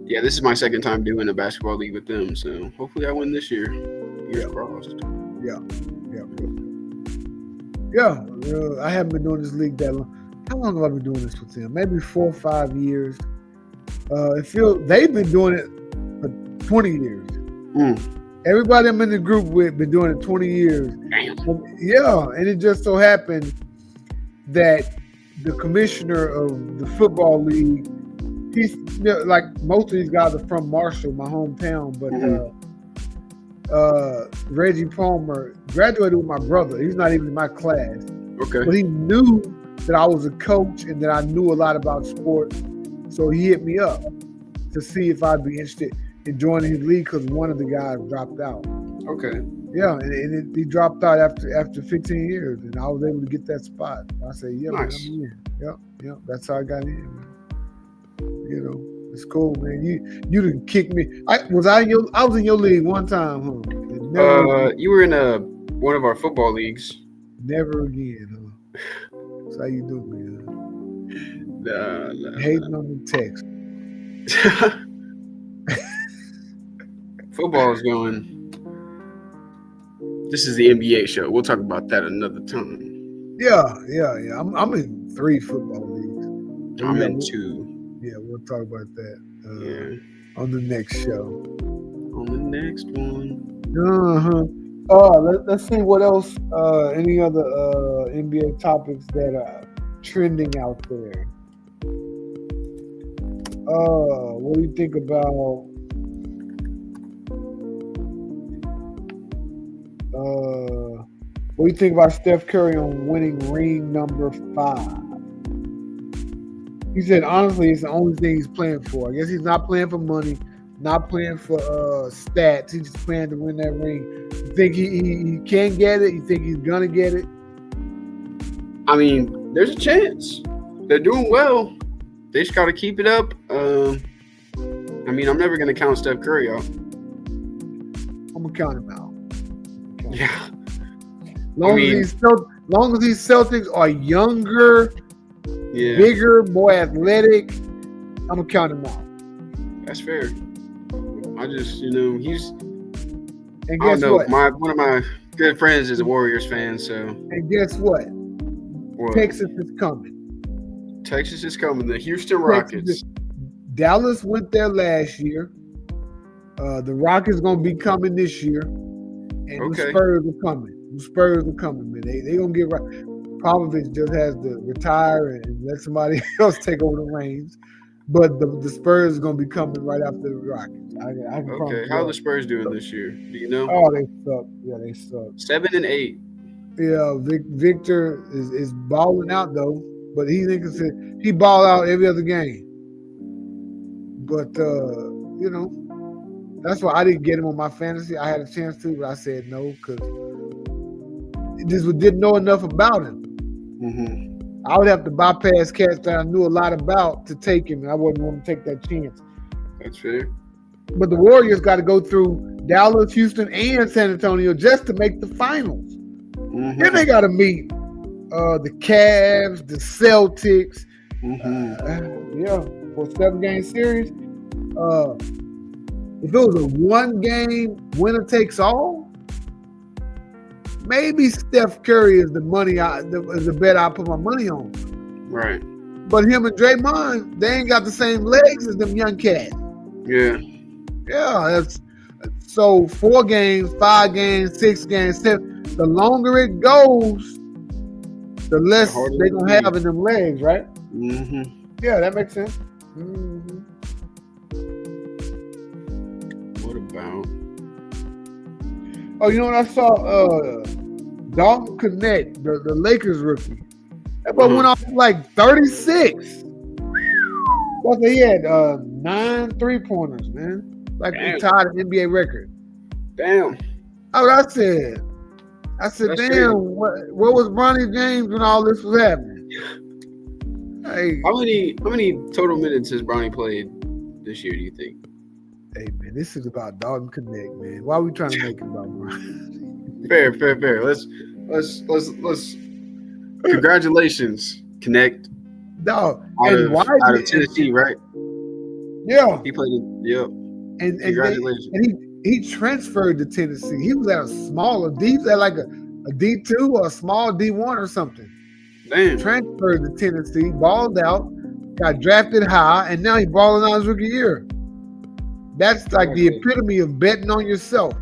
this is my 2nd time doing a basketball league with them, so hopefully I win this year. Crossed. Yeah. I haven't been doing this league that long. How long have I been doing this with them? Maybe 4 or 5 years. They've been doing it for 20 years. Everybody I'm in the group with been doing it 20 years. Damn. Yeah, and it just so happened that the commissioner of the football league, he's like most of these guys are from Marshall, my hometown, but Reggie Palmer graduated with my brother. He's not even in my class. Okay. But he knew that I was a coach and that I knew a lot about sports. So he hit me up to see if I'd be interested in joining his league because one of the guys dropped out. Okay. Yeah, and he dropped out after 15 years, and I was able to get that spot. I said, yeah, Nice. man, I'm in. Yep, that's how I got in, man. You know, it's cool, man. You didn't kick me. I was in your league one time, huh? You were in one of our football leagues. Never again, huh? That's how you do, man. Nah. Hating on the text. Football is going. This is the NBA show. We'll talk about that another time. Yeah. I'm in 3 football leagues. I'm in 2. Yeah, we'll talk about that on the next show. On the next one. Let's see what else. Any other NBA topics that are trending out there? What do you think about? What do you think about Steph Curry on winning ring number 5? He said, honestly, it's the only thing he's playing for. I guess he's not playing for money, not playing for stats. He's just playing to win that ring. You think he can get it? You think he's going to get it? I mean, there's a chance. They're doing well. They just got to keep it up. I mean, I'm never going to count Steph Curry out. I'm going to count him out. Yeah. Long as these Celtics are younger, bigger, more athletic, I'm going to count him out. That's fair. I just, he's... And guess what? One of my good friends is a Warriors fan, so... And guess what? Texas is coming. Texas is coming. The Houston Rockets. Dallas went there last year. The Rockets going to be coming this year. And the Spurs are coming. The Spurs are coming, man. They going to get right. Popovich just has to retire and let somebody else take over the reins. But the Spurs are going to be coming right after the Rockets. I can promise. How are the Spurs doing this year? Do you know? Oh, they suck. Yeah, they suck. 7-8. Yeah, Victor is balling out though, but he ball out every other game. But that's why I didn't get him on my fantasy. I had a chance to, but I said no because just didn't know enough about him. Mm-hmm. I would have to bypass cats that I knew a lot about to take him, and I wouldn't want to take that chance. That's fair. But the Warriors got to go through Dallas, Houston, and San Antonio just to make the finals. Mm-hmm. Then they got to meet the Cavs, the Celtics. Mm-hmm. For a 7-game series. If it was a 1-game winner takes all, maybe Steph Curry is the bet I put my money on. Right. But him and Draymond, they ain't got the same legs as them young cats. Yeah. Yeah, so 4 games, 5 games, 6 games, 7. The longer it goes, the less they're going to have in them legs, right? Mm-hmm. Yeah, that makes sense. Mm-hmm. What about? Oh, you know what I saw? Dalton Connect, the Lakers rookie. That boy went off like 36. Well, he had 9 3-pointers, man. Like he tied an NBA record. Damn. Oh, I said, that's damn, crazy. what was Bronny James when all this was happening? Hey, How many total minutes has Bronny played this year, do you think? hey, man, this is about Dalton Connect, man. Why are we trying to make it about Bronny? Fair. Let's congratulations, Connect. Dog. Out And why of Tennessee, right? Yeah. He played in, yep. And Congratulations. he transferred to Tennessee. He was at a smaller D, he was at like a D2 or a small D1 or something. Damn. Transferred to Tennessee, balled out, got drafted high, and now he's balling out his rookie year. That's like the epitome of betting on yourself.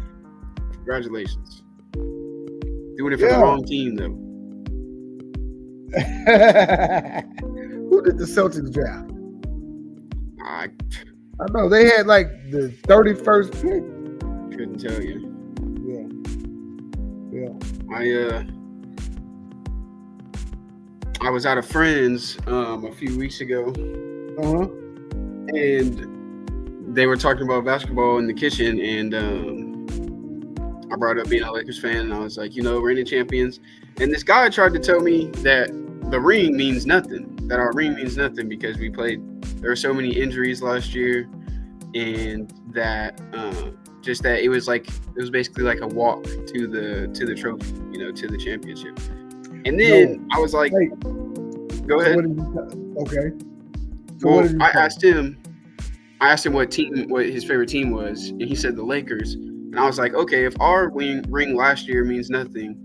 Congratulations. Doing it for the wrong team, though. Who did the Celtics draft? I I know they had like the 31st pick. couldn't tell you. Yeah. I was at a friend's a few weeks ago, Uh-huh. and they were talking about basketball in the kitchen, and I brought up being a Lakers fan, and I was like, reigning champions. And this guy tried to tell me that the ring means nothing, that our ring means nothing because there were so many injuries last year, and that just that it was basically like a walk to the trophy, to the championship. And then I was like, Wait. Go ahead. Okay. So Well, what did you I say? asked him what his favorite team was, and he said the Lakers. And I was like, okay, if our ring last year means nothing,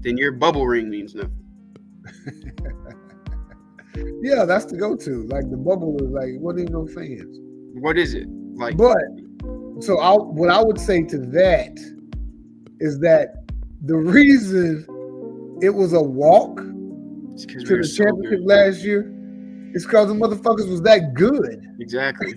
then your bubble ring means nothing. Yeah, that's the go-to. Like the bubble is like, what ain't no fans? What is it? Like, But so what I would say to that is that the reason it was a walk it's 'cause we to were the so championship good. last year is because the motherfuckers was that good. Exactly.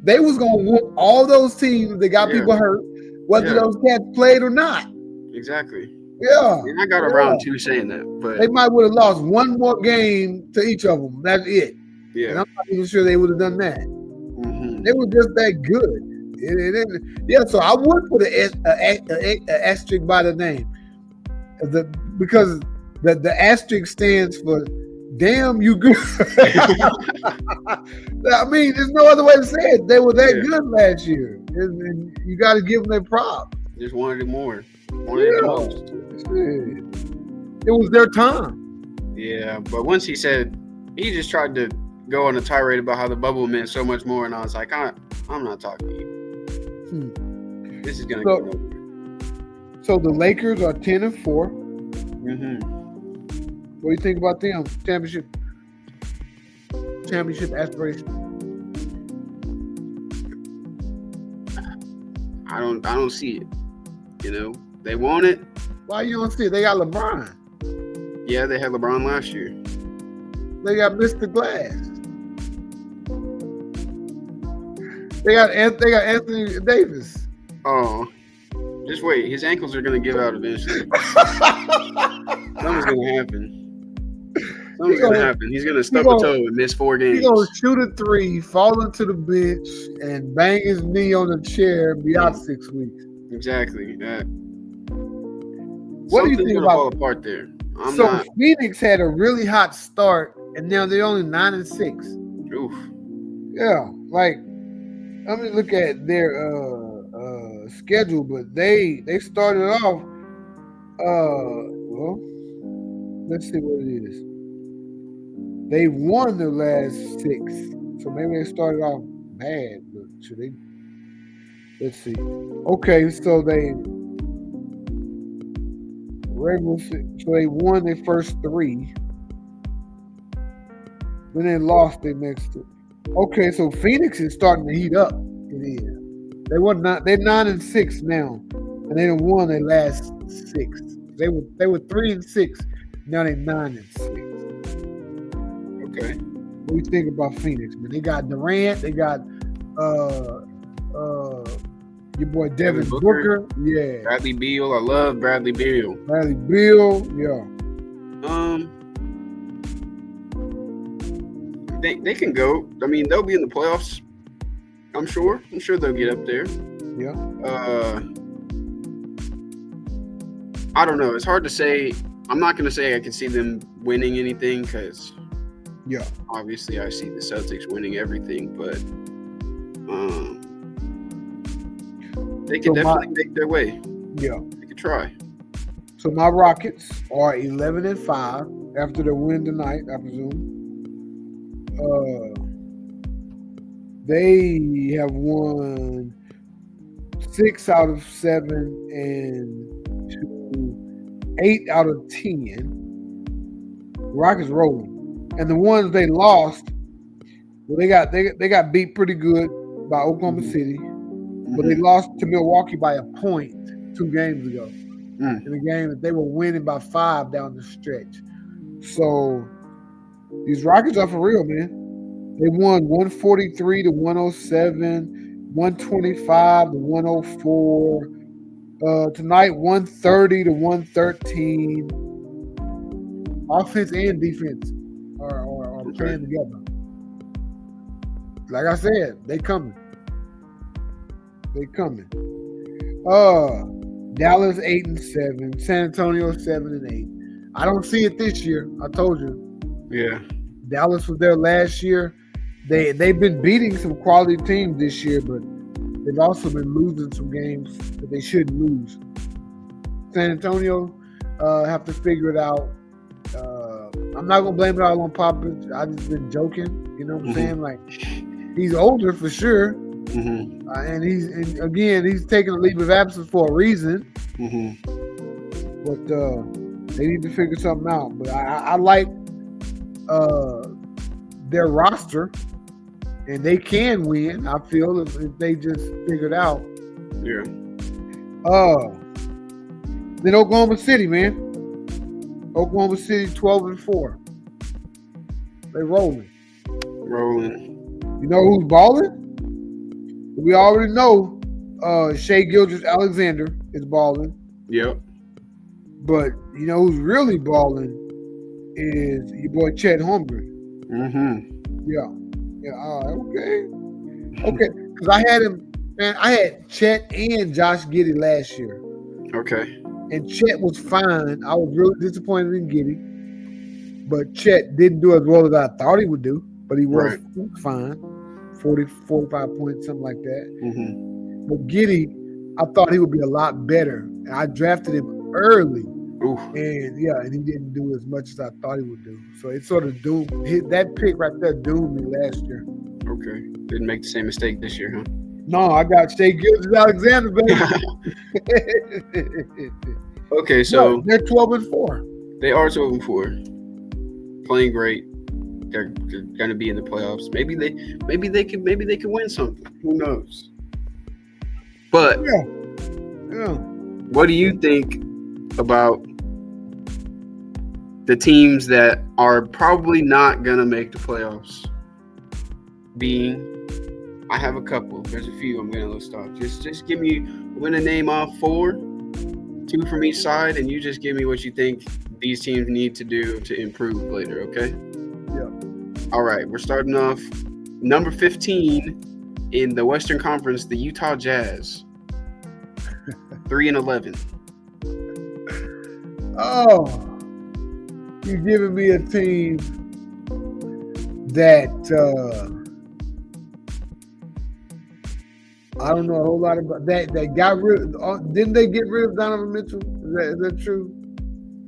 They was gonna whoop all those teams that got Yeah. people hurt, whether Yeah. those cats played or not. Exactly. Yeah. And I got around to saying that, but They might would have lost one more game to each of them. That's it. And yeah. I'm not even sure they would have done that. Mhm. They were just that good. Yeah, so I would put an asterisk by the name. Because the asterisk stands for damn you good. I mean, there's no other way to say it. They were that good last year. And you got to give them their props. Just wanted it more. Wanted it the most. It was their time. Yeah, but once he just tried to go on a tirade about how the bubble meant so much more, and I was like, I'm not talking to you. This is gonna go nowhere. So the Lakers are 10-4. Mm-hmm. What do you think about them? Championship aspiration. I don't see it. They want it. Why you don't see it? They got LeBron. Yeah, they had LeBron last year. They got Mr. Glass. They got Anthony Davis. Oh, just wait. His ankles are gonna give out eventually. Something's gonna happen. Something's gonna happen. He's gonna stub a toe and miss 4 games. He's gonna shoot a 3, fall into the bench, and bang his knee on the chair and be out 6 weeks. Exactly. What do you think about? Fall apart there. Phoenix had a really hot start, and now they're only 9-6. Oof. Yeah, like let me look at their schedule, but they started off. Well, let's see what it is. They won their last 6, so maybe they started off bad. But should they? Let's see. Okay, so they won their first 3. Then they lost their next 2. Okay, so Phoenix is starting to heat up. It is. They're 9-6 now, and they done won their last 6. They were 3-6. Now they're 9-6. Okay. What do you think about Phoenix, man? They got Durant. They got your boy Devin Booker. Yeah. Bradley Beal. I love Bradley Beal. Bradley Beal. Yeah. They can go. I mean, they'll be in the playoffs. I'm sure they'll get up there. Yeah. I don't know. It's hard to say. I'm not going to say I can see them winning anything because, obviously I see the Celtics winning everything. But they can definitely make their way. Yeah. They could try. So my Rockets are 11-5 after their win tonight, I presume. They have won 6 out of 7 and 8 out of 10. Rockets rolling, and the ones they lost, well, they got beat pretty good by Oklahoma City, but they lost to Milwaukee by a point. 2 games ago. In a game that they were winning by 5 down the stretch. So these Rockets are for real, man. They won 143 to 107, 125 to 104. Tonight, 130 to 113. Offense and defense are playing together. Like I said, they coming. They coming. Dallas 8-7, San Antonio 7-8. I don't see it this year. I told you. Yeah. Dallas was there last year. They've been beating some quality teams this year, but they've also been losing some games that they shouldn't lose. San Antonio have to figure it out. I'm not gonna blame it all on Popovich. I just been joking. You know what I'm saying? Like, he's older for sure. And he's taking a leave of absence for a reason. But they need to figure something out. But I like their roster, and they can win. I feel if they just figure it out. Yeah. Then Oklahoma City, man. Oklahoma City 12-4. They rolling. You know who's balling? We already know Shai Gilgeous-Alexander is balling. Yep. But you know who's really balling is your boy Chet Holmgren. Yeah. Okay. Because I had him, man. I had Chet and Josh Giddey last year. Okay. And Chet was fine. I was really disappointed in Giddey. But Chet didn't do as well as I thought he would do. But he was fine. 40, 45 points, something like that. But Giddey, I thought he would be a lot better. And I drafted him early. And he didn't do as much as I thought he would do. So it sort of doomed that pick right there doomed me last year. Okay. Didn't make the same mistake this year, huh? No, I got Shai Gilgeous-Alexander, baby. Okay, so they're 12-4. They are 12-4. Playing great. They're going to be in the playoffs. Maybe they could win something. Who knows? But what do you think about the teams that are probably not going to make the playoffs? I have a couple. There's a few I'm going to list off. Just give me, I'm going to name off 4, 2 from each side, and you just give me what you think these teams need to do to improve later, okay? Yeah. All right, we're starting off number 15 in the Western Conference, the Utah Jazz. 3-11. Oh, you're giving me a team that I don't know a whole lot about that got rid of. Didn't they get rid of Donovan Mitchell? Is that true?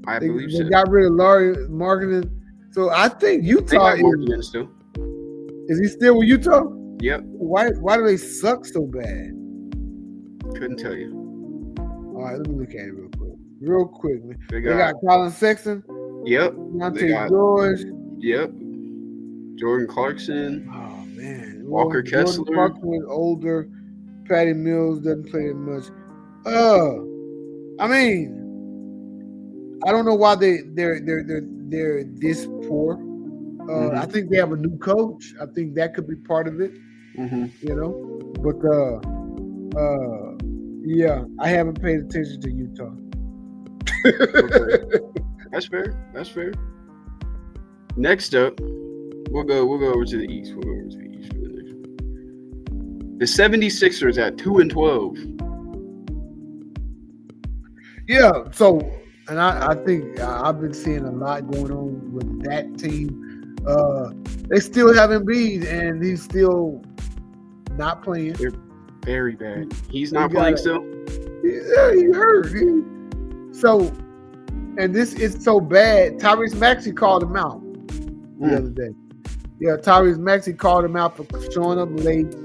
I believe so. They got rid of Larry Marketing. So I think Utah is still. Is he still with Utah? Yep. Why do they suck so bad? Couldn't tell you. All right, let me look at it real quick. Man. They got Colin Sexton. Yep. Deontay George. Yep. Jordan Clarkson. Oh man. Walker Kessler. Jordan Clarkson is older. Patty Mills doesn't play as much. I mean, I don't know why they're this poor. I think they have a new coach. I think that could be part of it. You know, but I haven't paid attention to Utah. Okay. That's fair. Next up, we'll go over to the East. For the next one. The 76ers at 2-12. Yeah, so and I think I've been seeing a lot going on with that team. They still have Embiid, and he's still not playing. They're very bad. He's not playing still? Yeah, he hurt. So, and this is so bad. Tyrese Maxey called him out the other day. Yeah, Tyrese Maxey called him out for showing up late,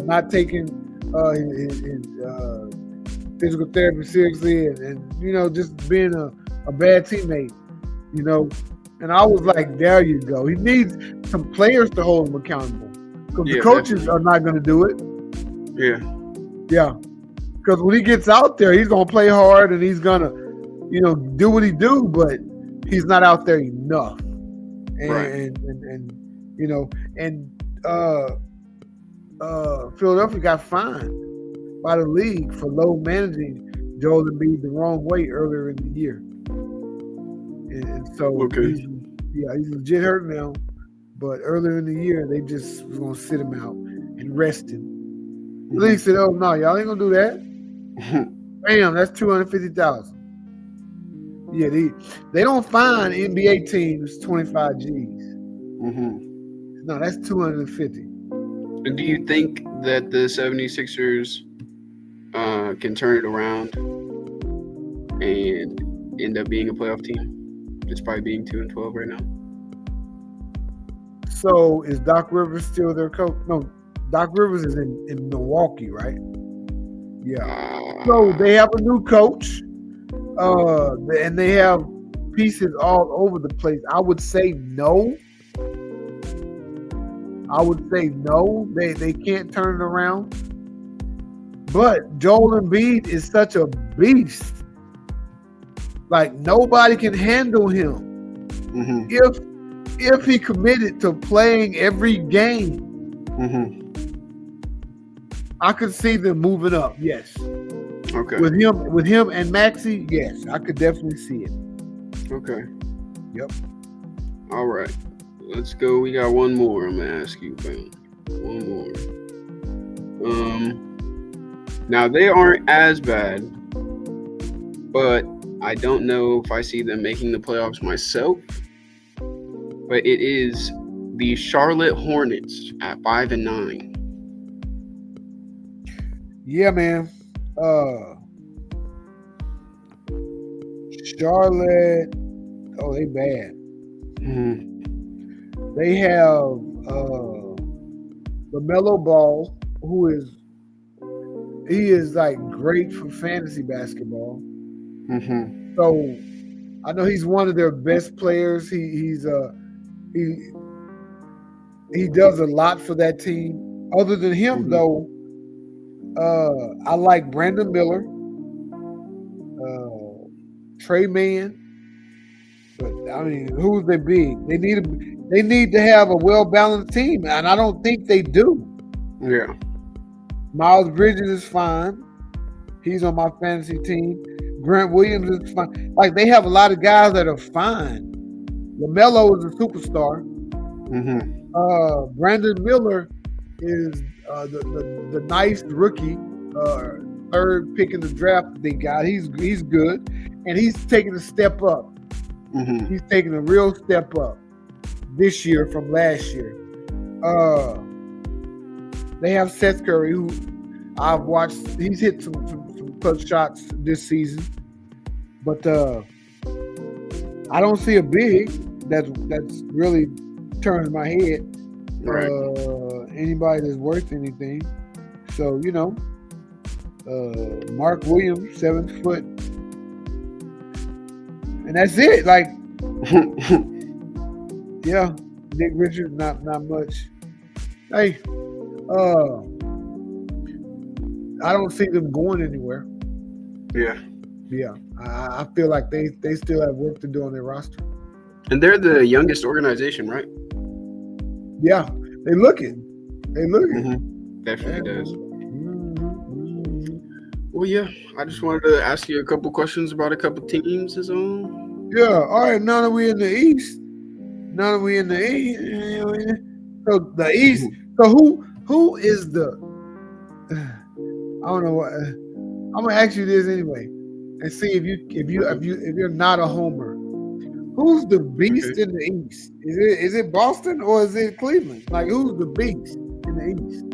not taking his physical therapy seriously, and you know, just being a bad teammate, you know. And I was like, there you go. He needs some players to hold him accountable because the coaches are not going to do it. Yeah. Yeah. Because when he gets out there, he's gonna play hard and he's gonna, do what he do, but he's not out there enough. And Philadelphia got fined by the league for low managing Joel Embiid the wrong way earlier in the year. And so he's legit hurt now. But earlier in the year, they just was gonna sit him out and rest him. The league said, "Oh no, y'all ain't gonna do that." Bam, that's $250,000. Yeah, they don't fine NBA teams 25 G's. No, that's 250. Do you think that the 76ers can turn it around and end up being a playoff team, despite being 2-12 right now? So is Doc Rivers still their coach? No, Doc Rivers is in Milwaukee, right? Yeah. So they have a new coach, and they have pieces all over the place. I would say no. They can't turn it around. But Joel Embiid is such a beast. Like nobody can handle him. If he committed to playing every game, I could see them moving up. Yes. Okay. With him and Maxey, yes, I could definitely see it. Okay. Yep. All right. Let's go. We got one more. I'm gonna ask you, fam. One more. Now they aren't as bad, but I don't know if I see them making the playoffs myself. But it is the Charlotte Hornets at 5-9. Yeah, man. Charlotte. Oh, they bad. They have LaMelo Ball, who is like great for fantasy basketball. So I know he's one of their best players. He does a lot for that team. Other than him, though, I like Brandon Miller, Trey Mann. But I mean, who's they be? They need to have a well-balanced team, and I don't think they do. Yeah. Miles Bridges is fine. He's on my fantasy team. Grant Williams is fine. Like they have a lot of guys that are fine. LaMelo is a superstar. Brandon Miller is the nice rookie, third pick in the draft they got. He's good, and he's taking a step up. He's taking a real step up this year from last year. They have Seth Curry, who I've watched. He's hit some clutch shots this season, but I don't see a big that's really turns my head. Right. Anybody that's worth anything. So Mark Williams, 7 foot, and that's it. Like, yeah, Nick Richards, not much. Hey, I don't see them going anywhere. Yeah. I feel like they still have work to do on their roster. And they're the youngest organization, right? Yeah, they looking. Definitely does. Well, yeah, I just wanted to ask you a couple questions about a couple teams is all. Yeah, all right, now that we in the East. So the East, so who is the I don't know what I'm gonna ask you this anyway and see if you're not a homer. Who's the beast in the East? Is it Boston or is it Cleveland? Like who's the beast in the East?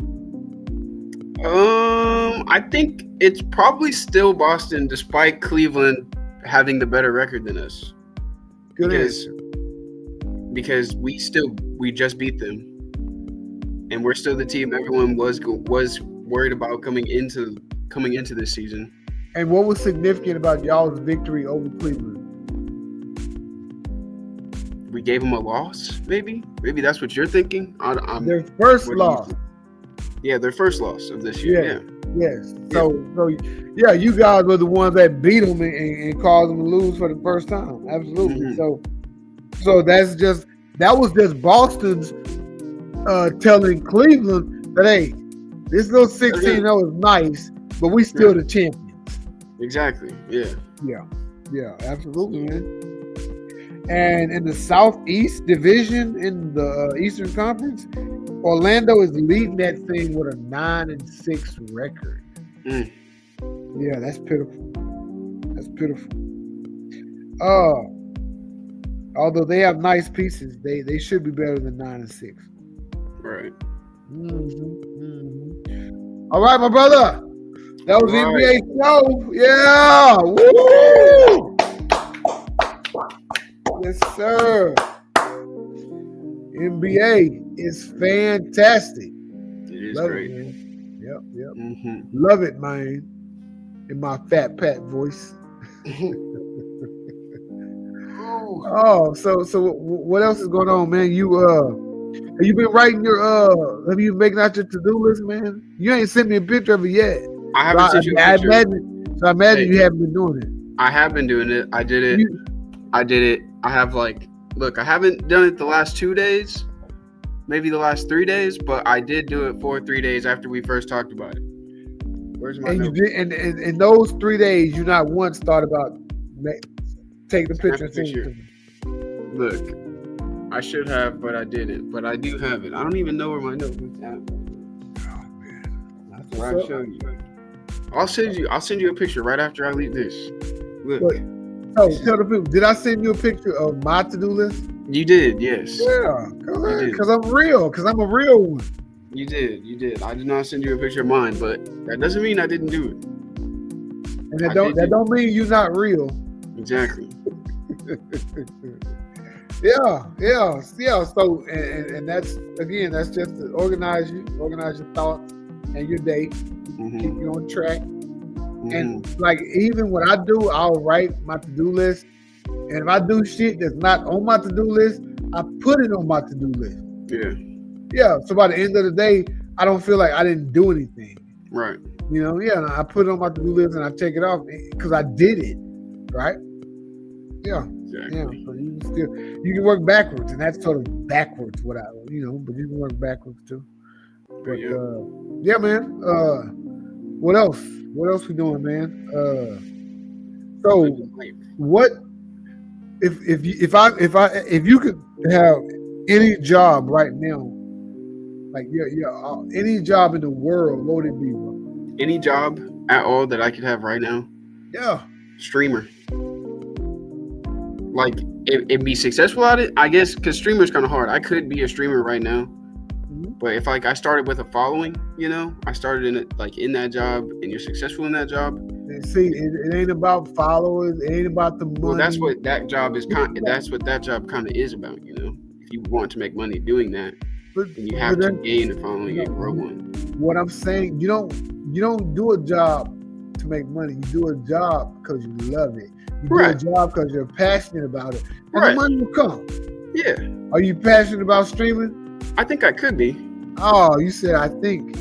I think it's probably still Boston, despite Cleveland having the better record than us. Because we just beat them, and we're still the team everyone was worried about coming into this season. And what was significant about y'all's victory over Cleveland? We gave them a loss, maybe Maybe that's what you're thinking. Their first loss. Yeah, their first loss of this year. Yes. So yeah, you guys were the ones that beat them and caused them to lose for the first time. Absolutely. So that was just Boston's telling Cleveland that hey, this little 16-0 is nice, but we still the champions. Exactly. Yeah. Yeah, absolutely, man. And in the Southeast Division in the Eastern Conference, Orlando is leading that thing with a 9-6 record. Yeah, that's pitiful. That's pitiful. Although they have nice pieces, they should be better than 9-6. Right. All right, my brother. That was the NBA show. Yeah. Woo! Yes, sir. NBA is fantastic. It is Love great. it, man. Yep. Love it, man. In my fat Pat voice. Oh, so what else is going on, man? Have you been writing have you been making out your to-do list, man? You ain't sent me a picture of it yet. I haven't sent you a picture. I imagine you haven't been doing it. I have been doing it. I did it. I have look, I haven't done it the last 2 days, maybe the last 3 days, but I did do it for 3 days after we first talked about it. Where's my note? And in those 3 days, you not once thought about take the picture and send it to me. Look, I should have, but I didn't. But I do have it. I don't even know where my notebook's at. Oh man, that's where I show you. I'll send you a picture right after I leave this. Look. Tell the people, did I send you a picture of my to-do list? You did, yes. Yeah, because I'm real. Because I'm a real one. You did. I did not send you a picture of mine, but that doesn't mean I didn't do it. And that don't mean you're not real. Exactly. Yeah. So and that's just to organize your thoughts and your day, keep you on track. And like even when I do, I'll write my to-do list. And if I do shit that's not on my to-do list, I put it on my to-do list. Yeah. So by the end of the day, I don't feel like I didn't do anything. Right. And I put it on my to-do list and I check it off because I did it. Right? Yeah. Exactly. Yeah. So you can work backwards, and that's sort of backwards but you can work backwards too. But yeah, man. What else? What else we doing, man? So what if you could have any job right now, like any job in the world, what would it be, bro? Any job at all that I could have right now? Yeah. Streamer. Like it be successful at it, I guess, because streamer's kind of hard. I could be a streamer right now. But if I started with a following, I started in that job, and you're successful in that job. See, it ain't about followers. It ain't about the money. Well, that's what that job is. That's what that job kind of is about. If you want to make money doing that, then you have to gain a following and grow one. What I'm saying, you don't do a job to make money. You do a job because you love it. You do a job because you're passionate about it, and the money will come. Yeah. Are you passionate about streaming? I think I could be. Oh, you said I think.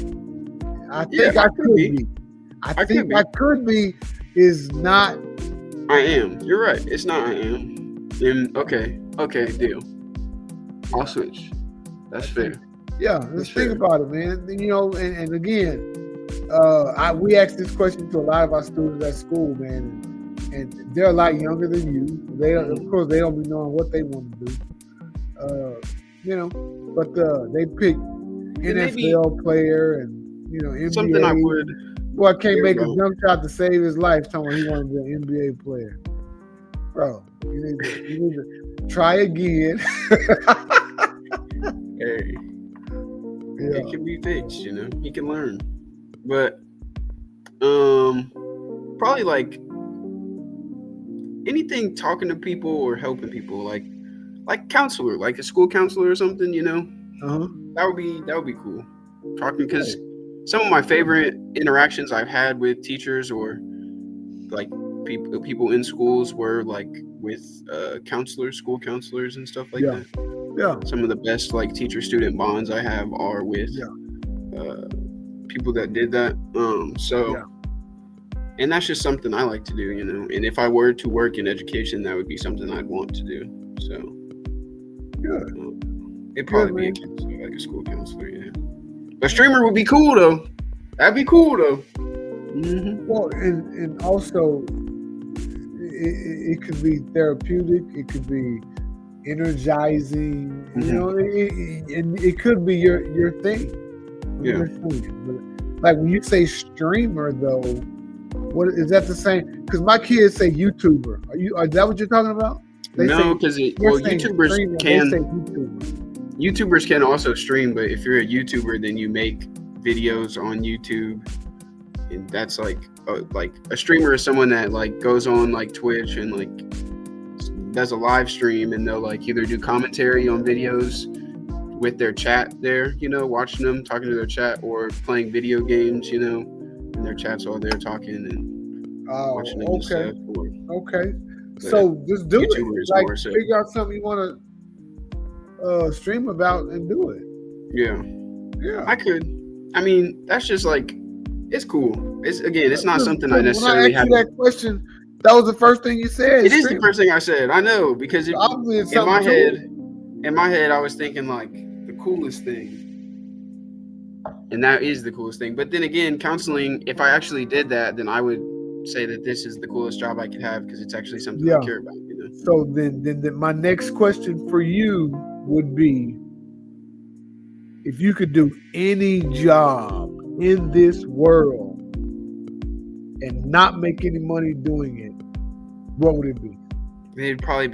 I think I could be. I think I could be is not. I am. You're right. It's not I am. Okay, deal. I'll switch. That's fair. Yeah, let's think about it, man. And again, we ask this question to a lot of our students at school, man, and they're a lot younger than you. Of course, they don't be knowing what they want to do. But they pick NFL player and NBA. Something I would. Boy, can't make a jump shot to save his life. Telling he wanted to be an NBA player, bro. You need to try again. Hey, it can be fixed. He can learn. But probably like anything talking to people or helping people, like counselor, like a school counselor or something, that would be cool. Talking, because some of my favorite interactions I've had with teachers or like people in schools were like with counselors, school counselors and stuff like that. Yeah. Some of the best like teacher-student bonds I have are with people that did that. Yeah. And that's just something I like to do, you know. And if I were to work in education, that would be something I'd want to do. So Good. it'd probably be a man. counselor, like a school counselor, yeah. A streamer would be cool though. That'd be cool though. Mm-hmm. Well, and also it could be therapeutic. It could be energizing. Mhm. You know, and it could be your thing. Yeah. Your thing. But like when you say streamer, though, what is that the same? Because my kids say YouTuber. Is that what you're talking about? No, because YouTubers streamer, can. They say YouTuber. YouTubers can also stream, but if you're a YouTuber, then you make videos on YouTube, and that's like a streamer is someone that like goes on like Twitch and like does a live stream, and they'll like either do commentary on videos with their chat there, you know, watching them talking to their chat, or playing video games, you know, and their chat's all there talking and watching them and stuff. Okay. So just do YouTuber it. is Like more so. figure out something you want to stream about and do it. Yeah, I could. I mean, that's just like, it's cool. It's not something I necessarily have. When I asked you that question, that was the first thing you said. It is the first thing I said. I know, because in my head, I was thinking like the coolest thing, and that is the coolest thing. But then again, counseling, if I actually did that, then I would say that this is the coolest job I could have, because it's actually something I care about. You know. So then my next question for you would be, if you could do any job in this world and not make any money doing it, what would it be? It'd probably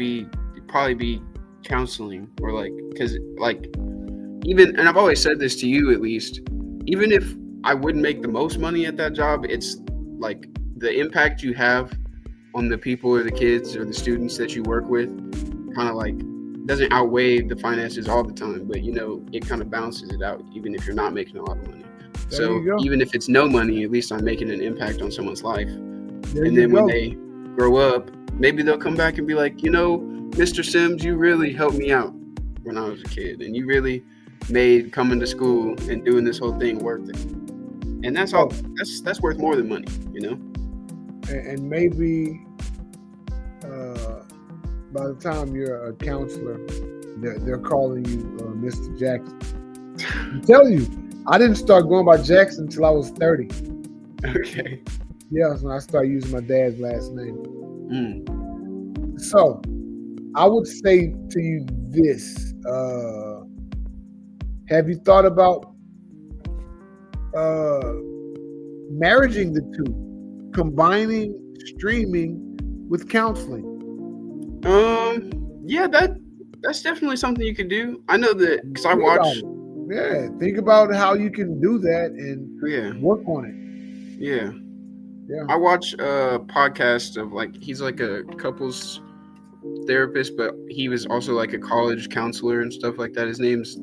be counseling, or like, because like, even, and I've always said this to you, at least, even if I wouldn't make the most money at that job, it's like the impact you have on the people or the kids or the students that you work with kind of like doesn't outweigh the finances all the time, but you know, it kind of balances it out, even if you're not making a lot of money. So even if it's no money, at least I'm making an impact on someone's life. And then when they grow up, maybe they'll come back and be like, you know, Mr. Sims, you really helped me out when I was a kid, and you really made coming to school and doing this whole thing worth it. And that's all. That's worth more than money, you know. And maybe by the time you're a counselor, they're calling you Mr. Jackson. I'm telling you, I didn't start going by Jackson until I was 30. Okay. Yeah, that's when I started using my dad's last name. So I would say to you this: have you thought about marrying the two, combining streaming with counseling? Yeah, that's definitely something you could do. I know that because I watch. Yeah, think about how you can do that and work on it. Yeah. I watch a podcast of like, he's like a couples therapist, but he was also like a college counselor and stuff like that. His name's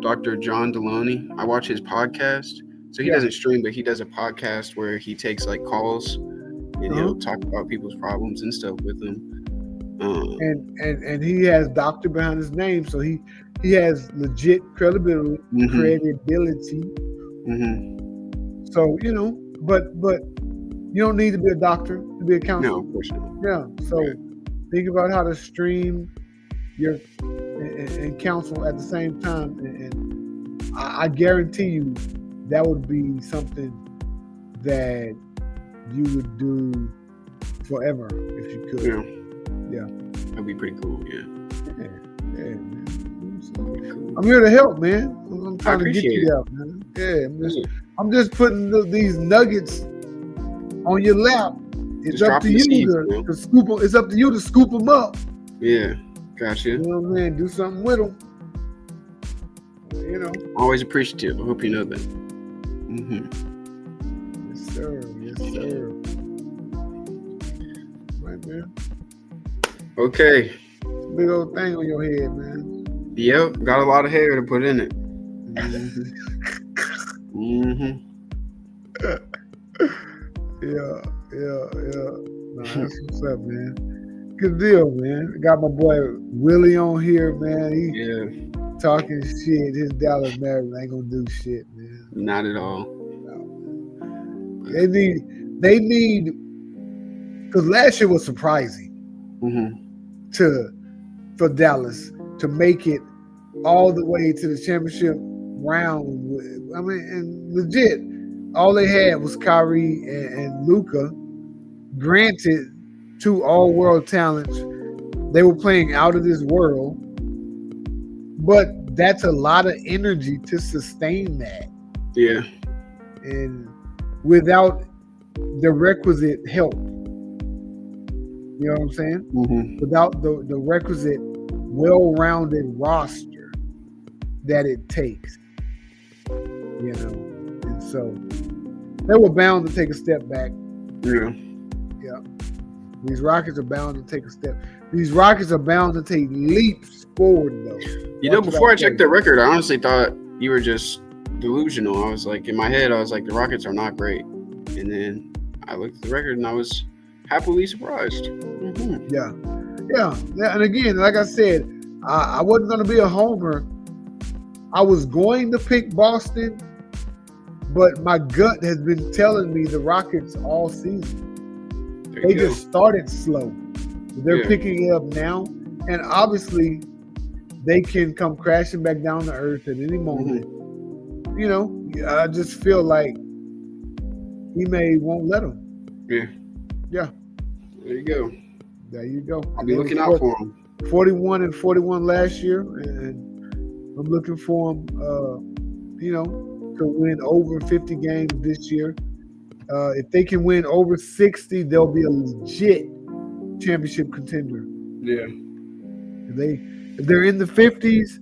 Dr. John Deloney. I watch his podcast. So he doesn't stream, but he does a podcast where he takes like calls and he'll talk about people's problems and stuff with them. And he has doctor behind his name, so he has legit credibility. So you know, but you don't need to be a doctor to be a counselor. No, of course not. Yeah. So think about how to stream and counsel at the same time, and I guarantee you that would be something that you would do forever if you could. Yeah. That'd be pretty cool. Yeah, man. I'm here to help, man. I'm trying to get you out, man. Yeah, I'm just putting these nuggets on your lap. It's up to you to scoop them. It's up to you to scoop them up. Yeah, gotcha. You know what I mean? Do something with them. You know. Always appreciative. I hope you know that. Yes, sir. Yes, sir. Right, man. Okay. Big old thing on your head, man. Yep, got a lot of hair to put in it. Yeah. Nah, that's what's up, man. Good deal, man. Got my boy Willie on here, man. He talking shit. His Dallas Mavericks ain't gonna do shit, man. Not at all. They need, because last year was surprising for Dallas to make it all the way to the championship round. I mean, and legit, all they had was Kyrie and Luka. Granted, two all-world talents, they were playing out of this world, but that's a lot of energy to sustain that. Yeah. And without the requisite help, you know what I'm saying? Without the requisite well-rounded roster that it takes, you know. And so they were bound to take a step back. Yeah. These Rockets are bound to take a step. These Rockets are bound to take leaps forward, though. You know, before I checked their record, I honestly thought you were just delusional. I was like, in my head, I was like, the Rockets are not great. And then I looked at the record and I was happily surprised. Yeah. And again, like I said, I wasn't going to be a homer. I was going to pick Boston, but my gut has been telling me the Rockets all season. They just started slow. They're picking it up now. And obviously, they can come crashing back down to earth at any moment. You know, I just feel like Ime won't let them. Yeah. There you go. I'll be looking out for them. 41-41 last year, and I'm looking for them, to win over 50 games this year. If they can win over 60, they'll be a legit championship contender. Yeah. If they're in the 50s,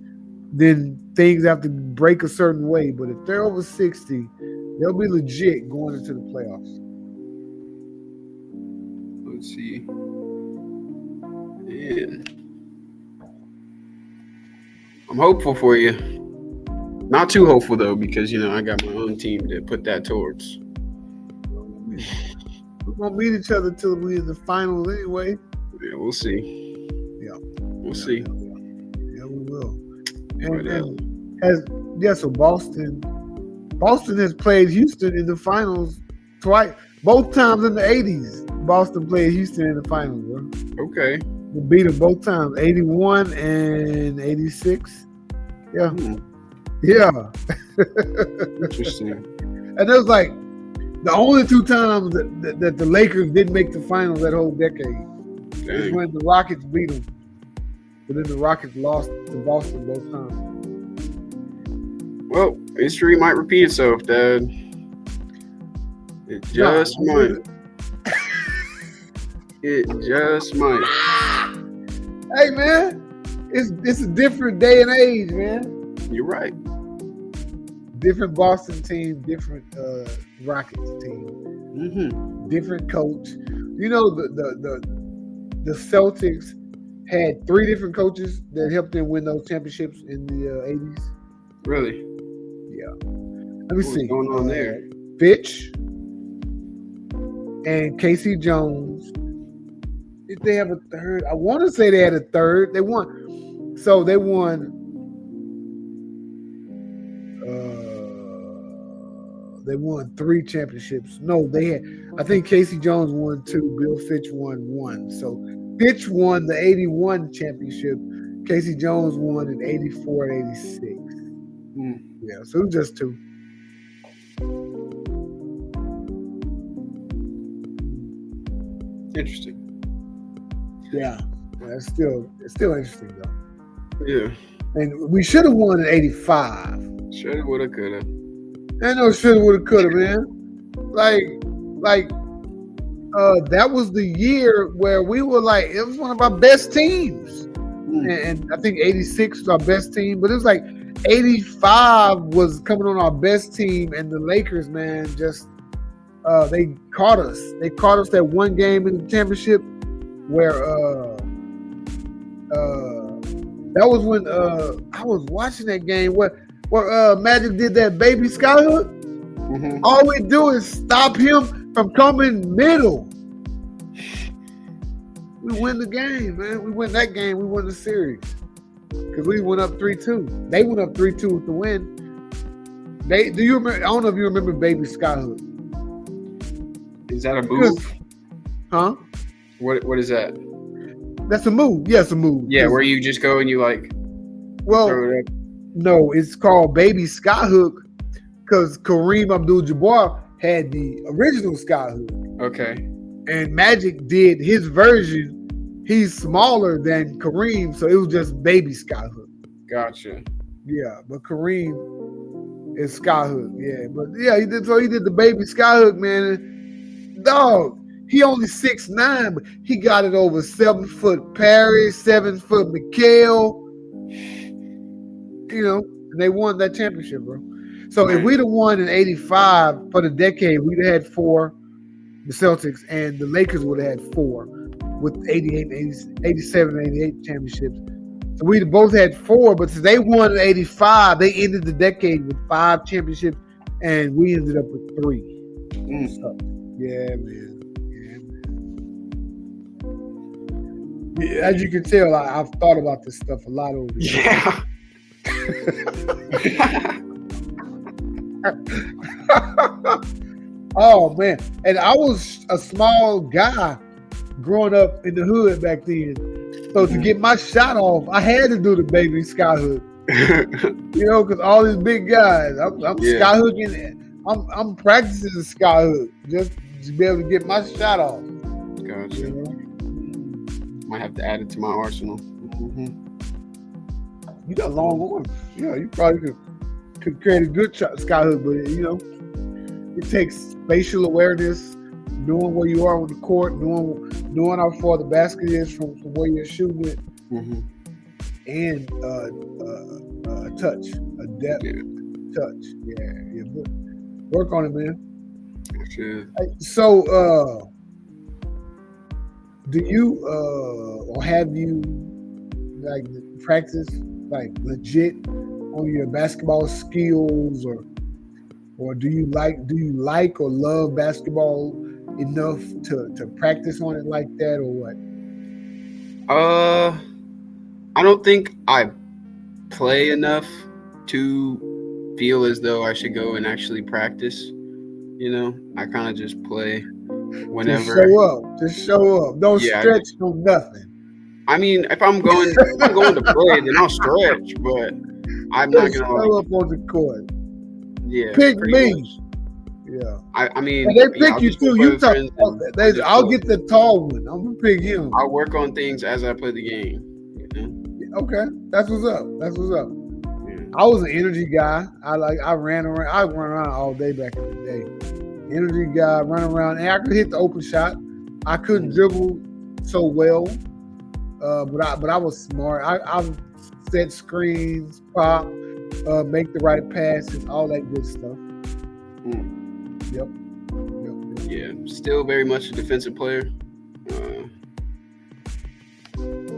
then things have to break a certain way. But if they're over 60, they'll be legit going into the playoffs. Let's see. Man. I'm hopeful for you. Not too hopeful, though, because, I got my own team to put that towards. We're going to meet each other till we're in the finals anyway. Yeah, we'll see. We'll see. Yeah, we will. So Boston has played Houston in the finals twice. Both times in the 80s, Boston played Houston in the finals, bro. Okay. We beat them both times, 81 and 86. Yeah. Yeah. Interesting. And it was like the only two times that the Lakers didn't make the finals that whole decade. Is when the Rockets beat them. But then the Rockets lost to Boston both times. Well, history might repeat itself, Dad. It just might. It just might. Hey, man. It's a different day and age, man. You're right. Different Boston team, different Rockets team. Different coach. You know, the Celtics had 3 different coaches that helped them win those championships in the 80s. Really? Yeah. Let me see. What's going on there? Fitch and Casey Jones. Did they have a third? I want to say they had a third. They won. So they won. They won 3 championships. No, they had. I think Casey Jones won 2. Bill Fitch won 1. So Fitch won the 81 championship. Casey Jones won in 84 and 86. Yeah, so it was just 2. Interesting. Yeah, it's still interesting though. Yeah. And we should have won in 85. Shoulda, woulda, coulda. Ain't no shoulda, woulda, coulda, man. That was the year where we were like, it was one of our best teams. And I think 86 was our best team, but it was like 85 was coming on our best team, and the Lakers, man, just they caught us. They caught us that one game in the championship where that was when I was watching that game where Magic did that baby skyhook. All we do is stop him from coming middle. We win the game, man. We win that game. We won the series because we went up 3-2. They went up 3-2 with the win. Do you remember? I don't know if you remember Baby Skyhook. Is that a move? Huh? What is that? That's a move. Yes, a move. Yeah, where you just go and you like throw it up. No, it's called Baby Skyhook because Kareem Abdul-Jabbar had the original Skyhook. Okay. And Magic did his version. He's smaller than Kareem, so it was just Baby Skyhook. Gotcha. Yeah, but Kareem is Skyhook. Yeah, but yeah, he did the Baby Skyhook, man. Dog, he only 6'9", but he got it over 7-foot Parry, 7-foot McHale. You know, and they won that championship, bro. So if we'd have won in '85 for the decade, we'd have had 4, the Celtics, and the Lakers would have had 4 with 88, 87, 88 championships. So we'd both had 4, but since they won in '85, they ended the decade with 5 championships, and we ended up with 3. So, yeah, man. Yeah, as you can tell, I've thought about this stuff a lot over the years. Yeah. Oh man, and I was a small guy growing up in the hood back then, so to get my shot off, I had to do the Baby Skyhook. You know, because all these big guys, I'm skyhooking. I'm practicing the skyhook just to be able to get my shot off. Gotcha. You know? Might have to add it to my arsenal. You got long arms. Yeah, you probably could create a good skyhook, but you know, it takes spatial awareness, knowing where you are on the court, knowing how far the basket is from where you're shooting it, and a touch, a depth touch. Yeah, work on it, man. Sure. So, do you or have you like practice like legit on your basketball skills, or do you like or love basketball enough to practice on it like that, or what? I don't think I play enough to feel as though I should go and actually practice. You know, I kind of just play whenever. Just show up. Don't stretch, no nothing. I mean, if I'm going to play, then I'll stretch, but I'm not gonna show up on the court. Yeah, pick me. Much. Yeah, I mean, and they pick you too. You talk. I'll get the tall one. I'm gonna pick him. I'll work on things as I play the game. You know? Okay, that's what's up. I was an energy guy. I ran around all day back in the day. Energy guy, run around, and I could hit the open shot. I couldn't dribble so well, but I was smart. I set screens, pop, make the right passes, all that good stuff. Yep. Yeah, still very much a defensive player.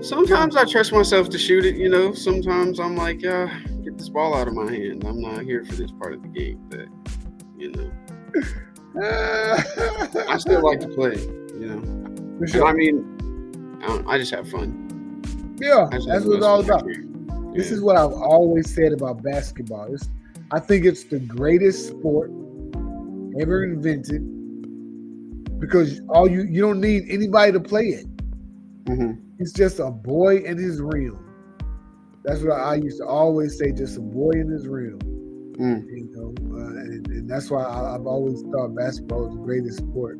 Sometimes I trust myself to shoot it, you know. Sometimes I'm like, get this ball out of my hand. I'm not here for this part of the game, but, you know. I still like to play, you know. For sure. I mean, I just have fun. Yeah, that's what it's all about. This is what I've always said about basketball. I think it's the greatest sport ever invented because you don't need anybody to play it. It's just a boy in his rim. That's what I used to always say, just a boy in his rim. You know, and that's why I've always thought basketball is the greatest sport.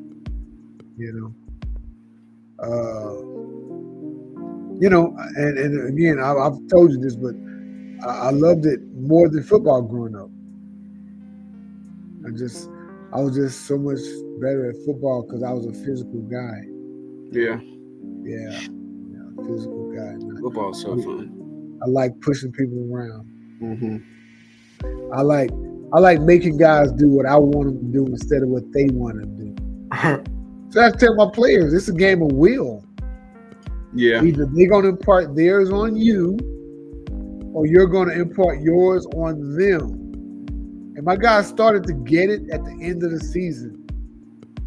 You know, and again, I've told you this, but I loved it more than football growing up. I was just so much better at football because I was a physical guy. Yeah, physical guy. Football's so fun. I like pushing people around. I like making guys do what I want them to do instead of what they want to do. So I tell my players, it's a game of will. Yeah. Either they're going to impart theirs on you, or you're going to impart yours on them. And my guys started to get it at the end of the season.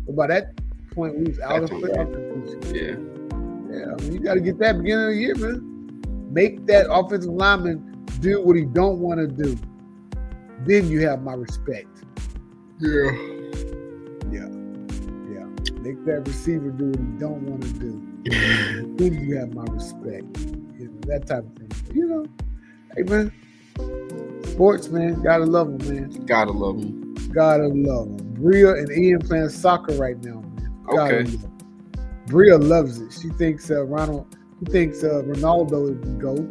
But by that point, we was out of playoff contention. Yeah, I mean, you got to get that beginning of the year, man. Make that offensive lineman do what he don't want to do. then you have my respect. Yeah. Make that receiver do what he don't want to do. Then you have my respect. That type of thing. Hey man, sports, man, gotta love them, man. Gotta love them. Gotta love them. Bria and Ian playing soccer right now, man. Gotta Okay. love them. Bria loves it. She thinks Ronaldo is the GOAT.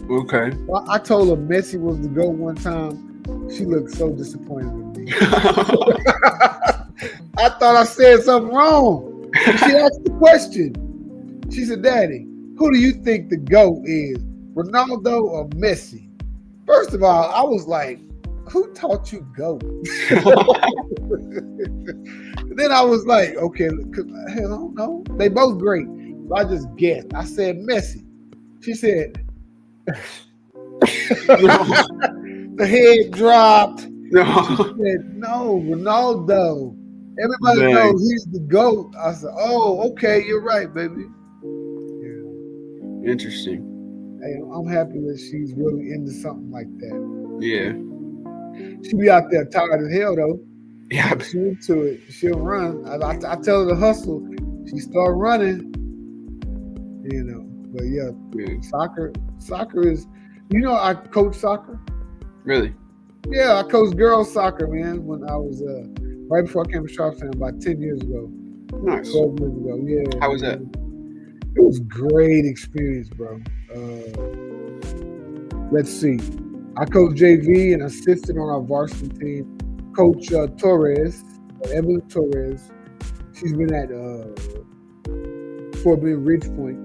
Okay. I told her Messi was the GOAT one time. She looked so disappointed with me. I thought I said something wrong. She asked the question. She said, Daddy, who do you think the GOAT is? Ronaldo or Messi? First of all, I was like, who taught you GOAT? Then I was like, okay, I don't know. They both great. So I just guessed. I said Messi. She said, the head dropped. No. She said, no, Ronaldo. Everybody knows he's the GOAT. I said, oh, okay, you're right, baby. Yeah. Interesting. Hey, I'm happy that she's really into something like that. Yeah. She be out there tired as hell, though. Yeah. She into it. She'll run. I tell her to hustle. She start running. But yeah. Soccer is. I coach soccer. Really? Yeah, I coached girls soccer, man. When I was right before I came to Sharpstown, about 10 years ago. Nice. 12 years ago. Yeah. How was that? It was a great experience, bro. Let's see. I coached JV and assisted on our varsity team. Coach Torres, Evelyn Torres. She's been at Fort Bend Ridge Point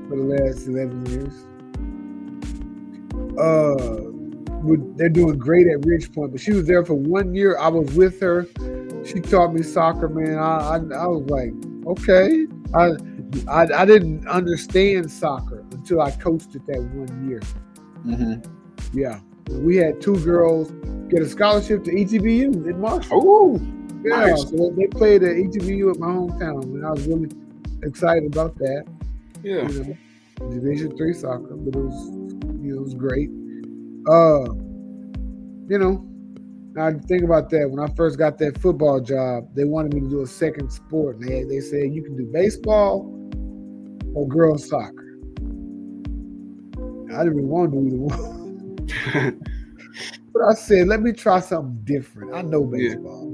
for the last 11 years. They're doing great at Ridge Point, but she was there for 1 year. I was with her. She taught me soccer, man. I was like, okay. I didn't understand soccer until I coached it that 1 year. Mm-hmm. Yeah. We had 2 girls get a scholarship to ETBU in Marshall. Oh, yeah. Nice. So they played at ETBU at my hometown, and I was really excited about that. Yeah. Division III soccer, but it was great. Now think about that. When I first got that football job, they wanted me to do a second sport. And they said you can do baseball or girls soccer. I didn't really want to do either one. But I said, let me try something different. I know baseball.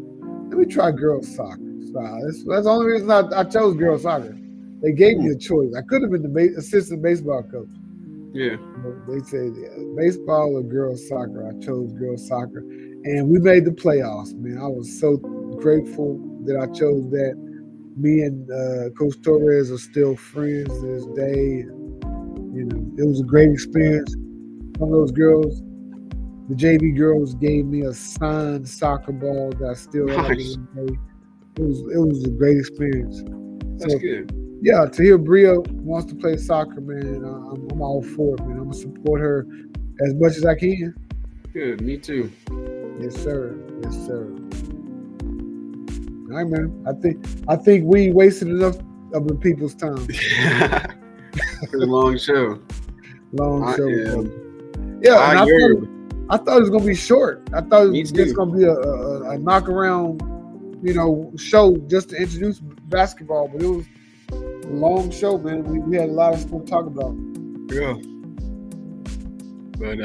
Let me try girls soccer. So that's the only reason I chose girls soccer. They gave me a choice. I could have been the assistant baseball coach. Yeah. They said baseball or girls soccer. I chose girls soccer. And we made the playoffs, man. I was so grateful that I chose that. Me and Coach Torres are still friends to this day. It was a great experience. One of those girls, the JV girls, gave me a signed soccer ball that I still have. Nice. It was a great experience. That's good. Yeah, to hear Bria wants to play soccer, man, I'm all for it, man. I'm gonna support her as much as I can. Good. Me too. Yes, sir. Yes, sir. All right, man. I think we wasted enough of the people's time. It's a long show. Long show. Yeah, and I thought it was gonna be short. I thought it was just gonna be a knock around, show just to introduce basketball, but it was a long show, man. We had a lot of stuff to talk about. Yeah. But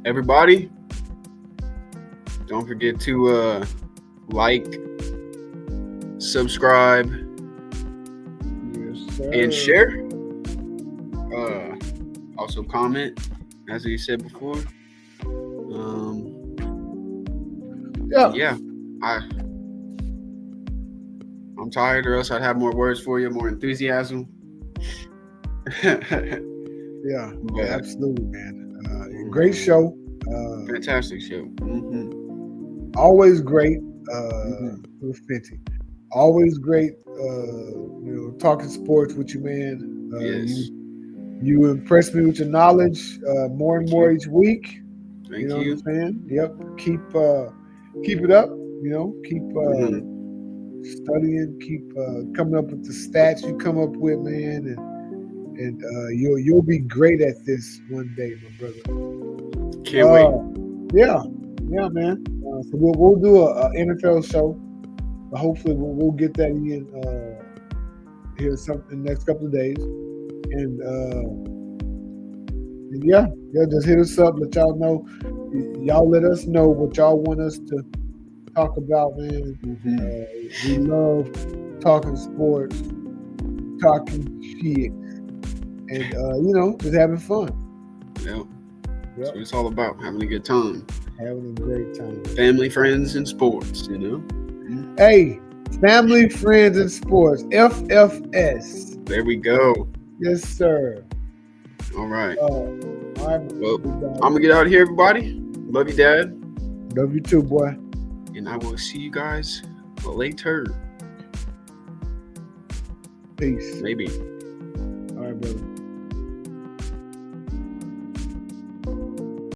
everybody, don't forget to like, subscribe, yes, sir. and share. Also comment, as we said before. Yeah. I'm tired, or else I'd have more words for you, more enthusiasm. Yeah, absolutely, man. Great show. Fantastic show. Mm-hmm. Always great. With 50. Always great. Talking sports with you, man. Yes. You impress me with your knowledge more and more each week. Thank you. What I'm saying? Yep. Keep it up. Keep studying. Keep coming up with the stats you come up with, man, and you'll be great at this one day, my brother. Can't wait. Yeah. Yeah, man. So we'll do a NFL show. Hopefully we'll get that in here in the next couple of days. And yeah, just hit us up. Let y'all know. Y'all let us know what y'all want us to talk about, man. We love talking sports, talking shit, and just having fun. Yep. That's what it's all about, having a good time. Having a great time. Family, friends, and sports, Hey, family, friends, and sports. FFS. There we go. Yes, sir. All right. All right. Well, I'm going to get out of here, everybody. Love you, Dad. Love you too, boy. And I will see you guys later. Peace. Maybe. All right, brother.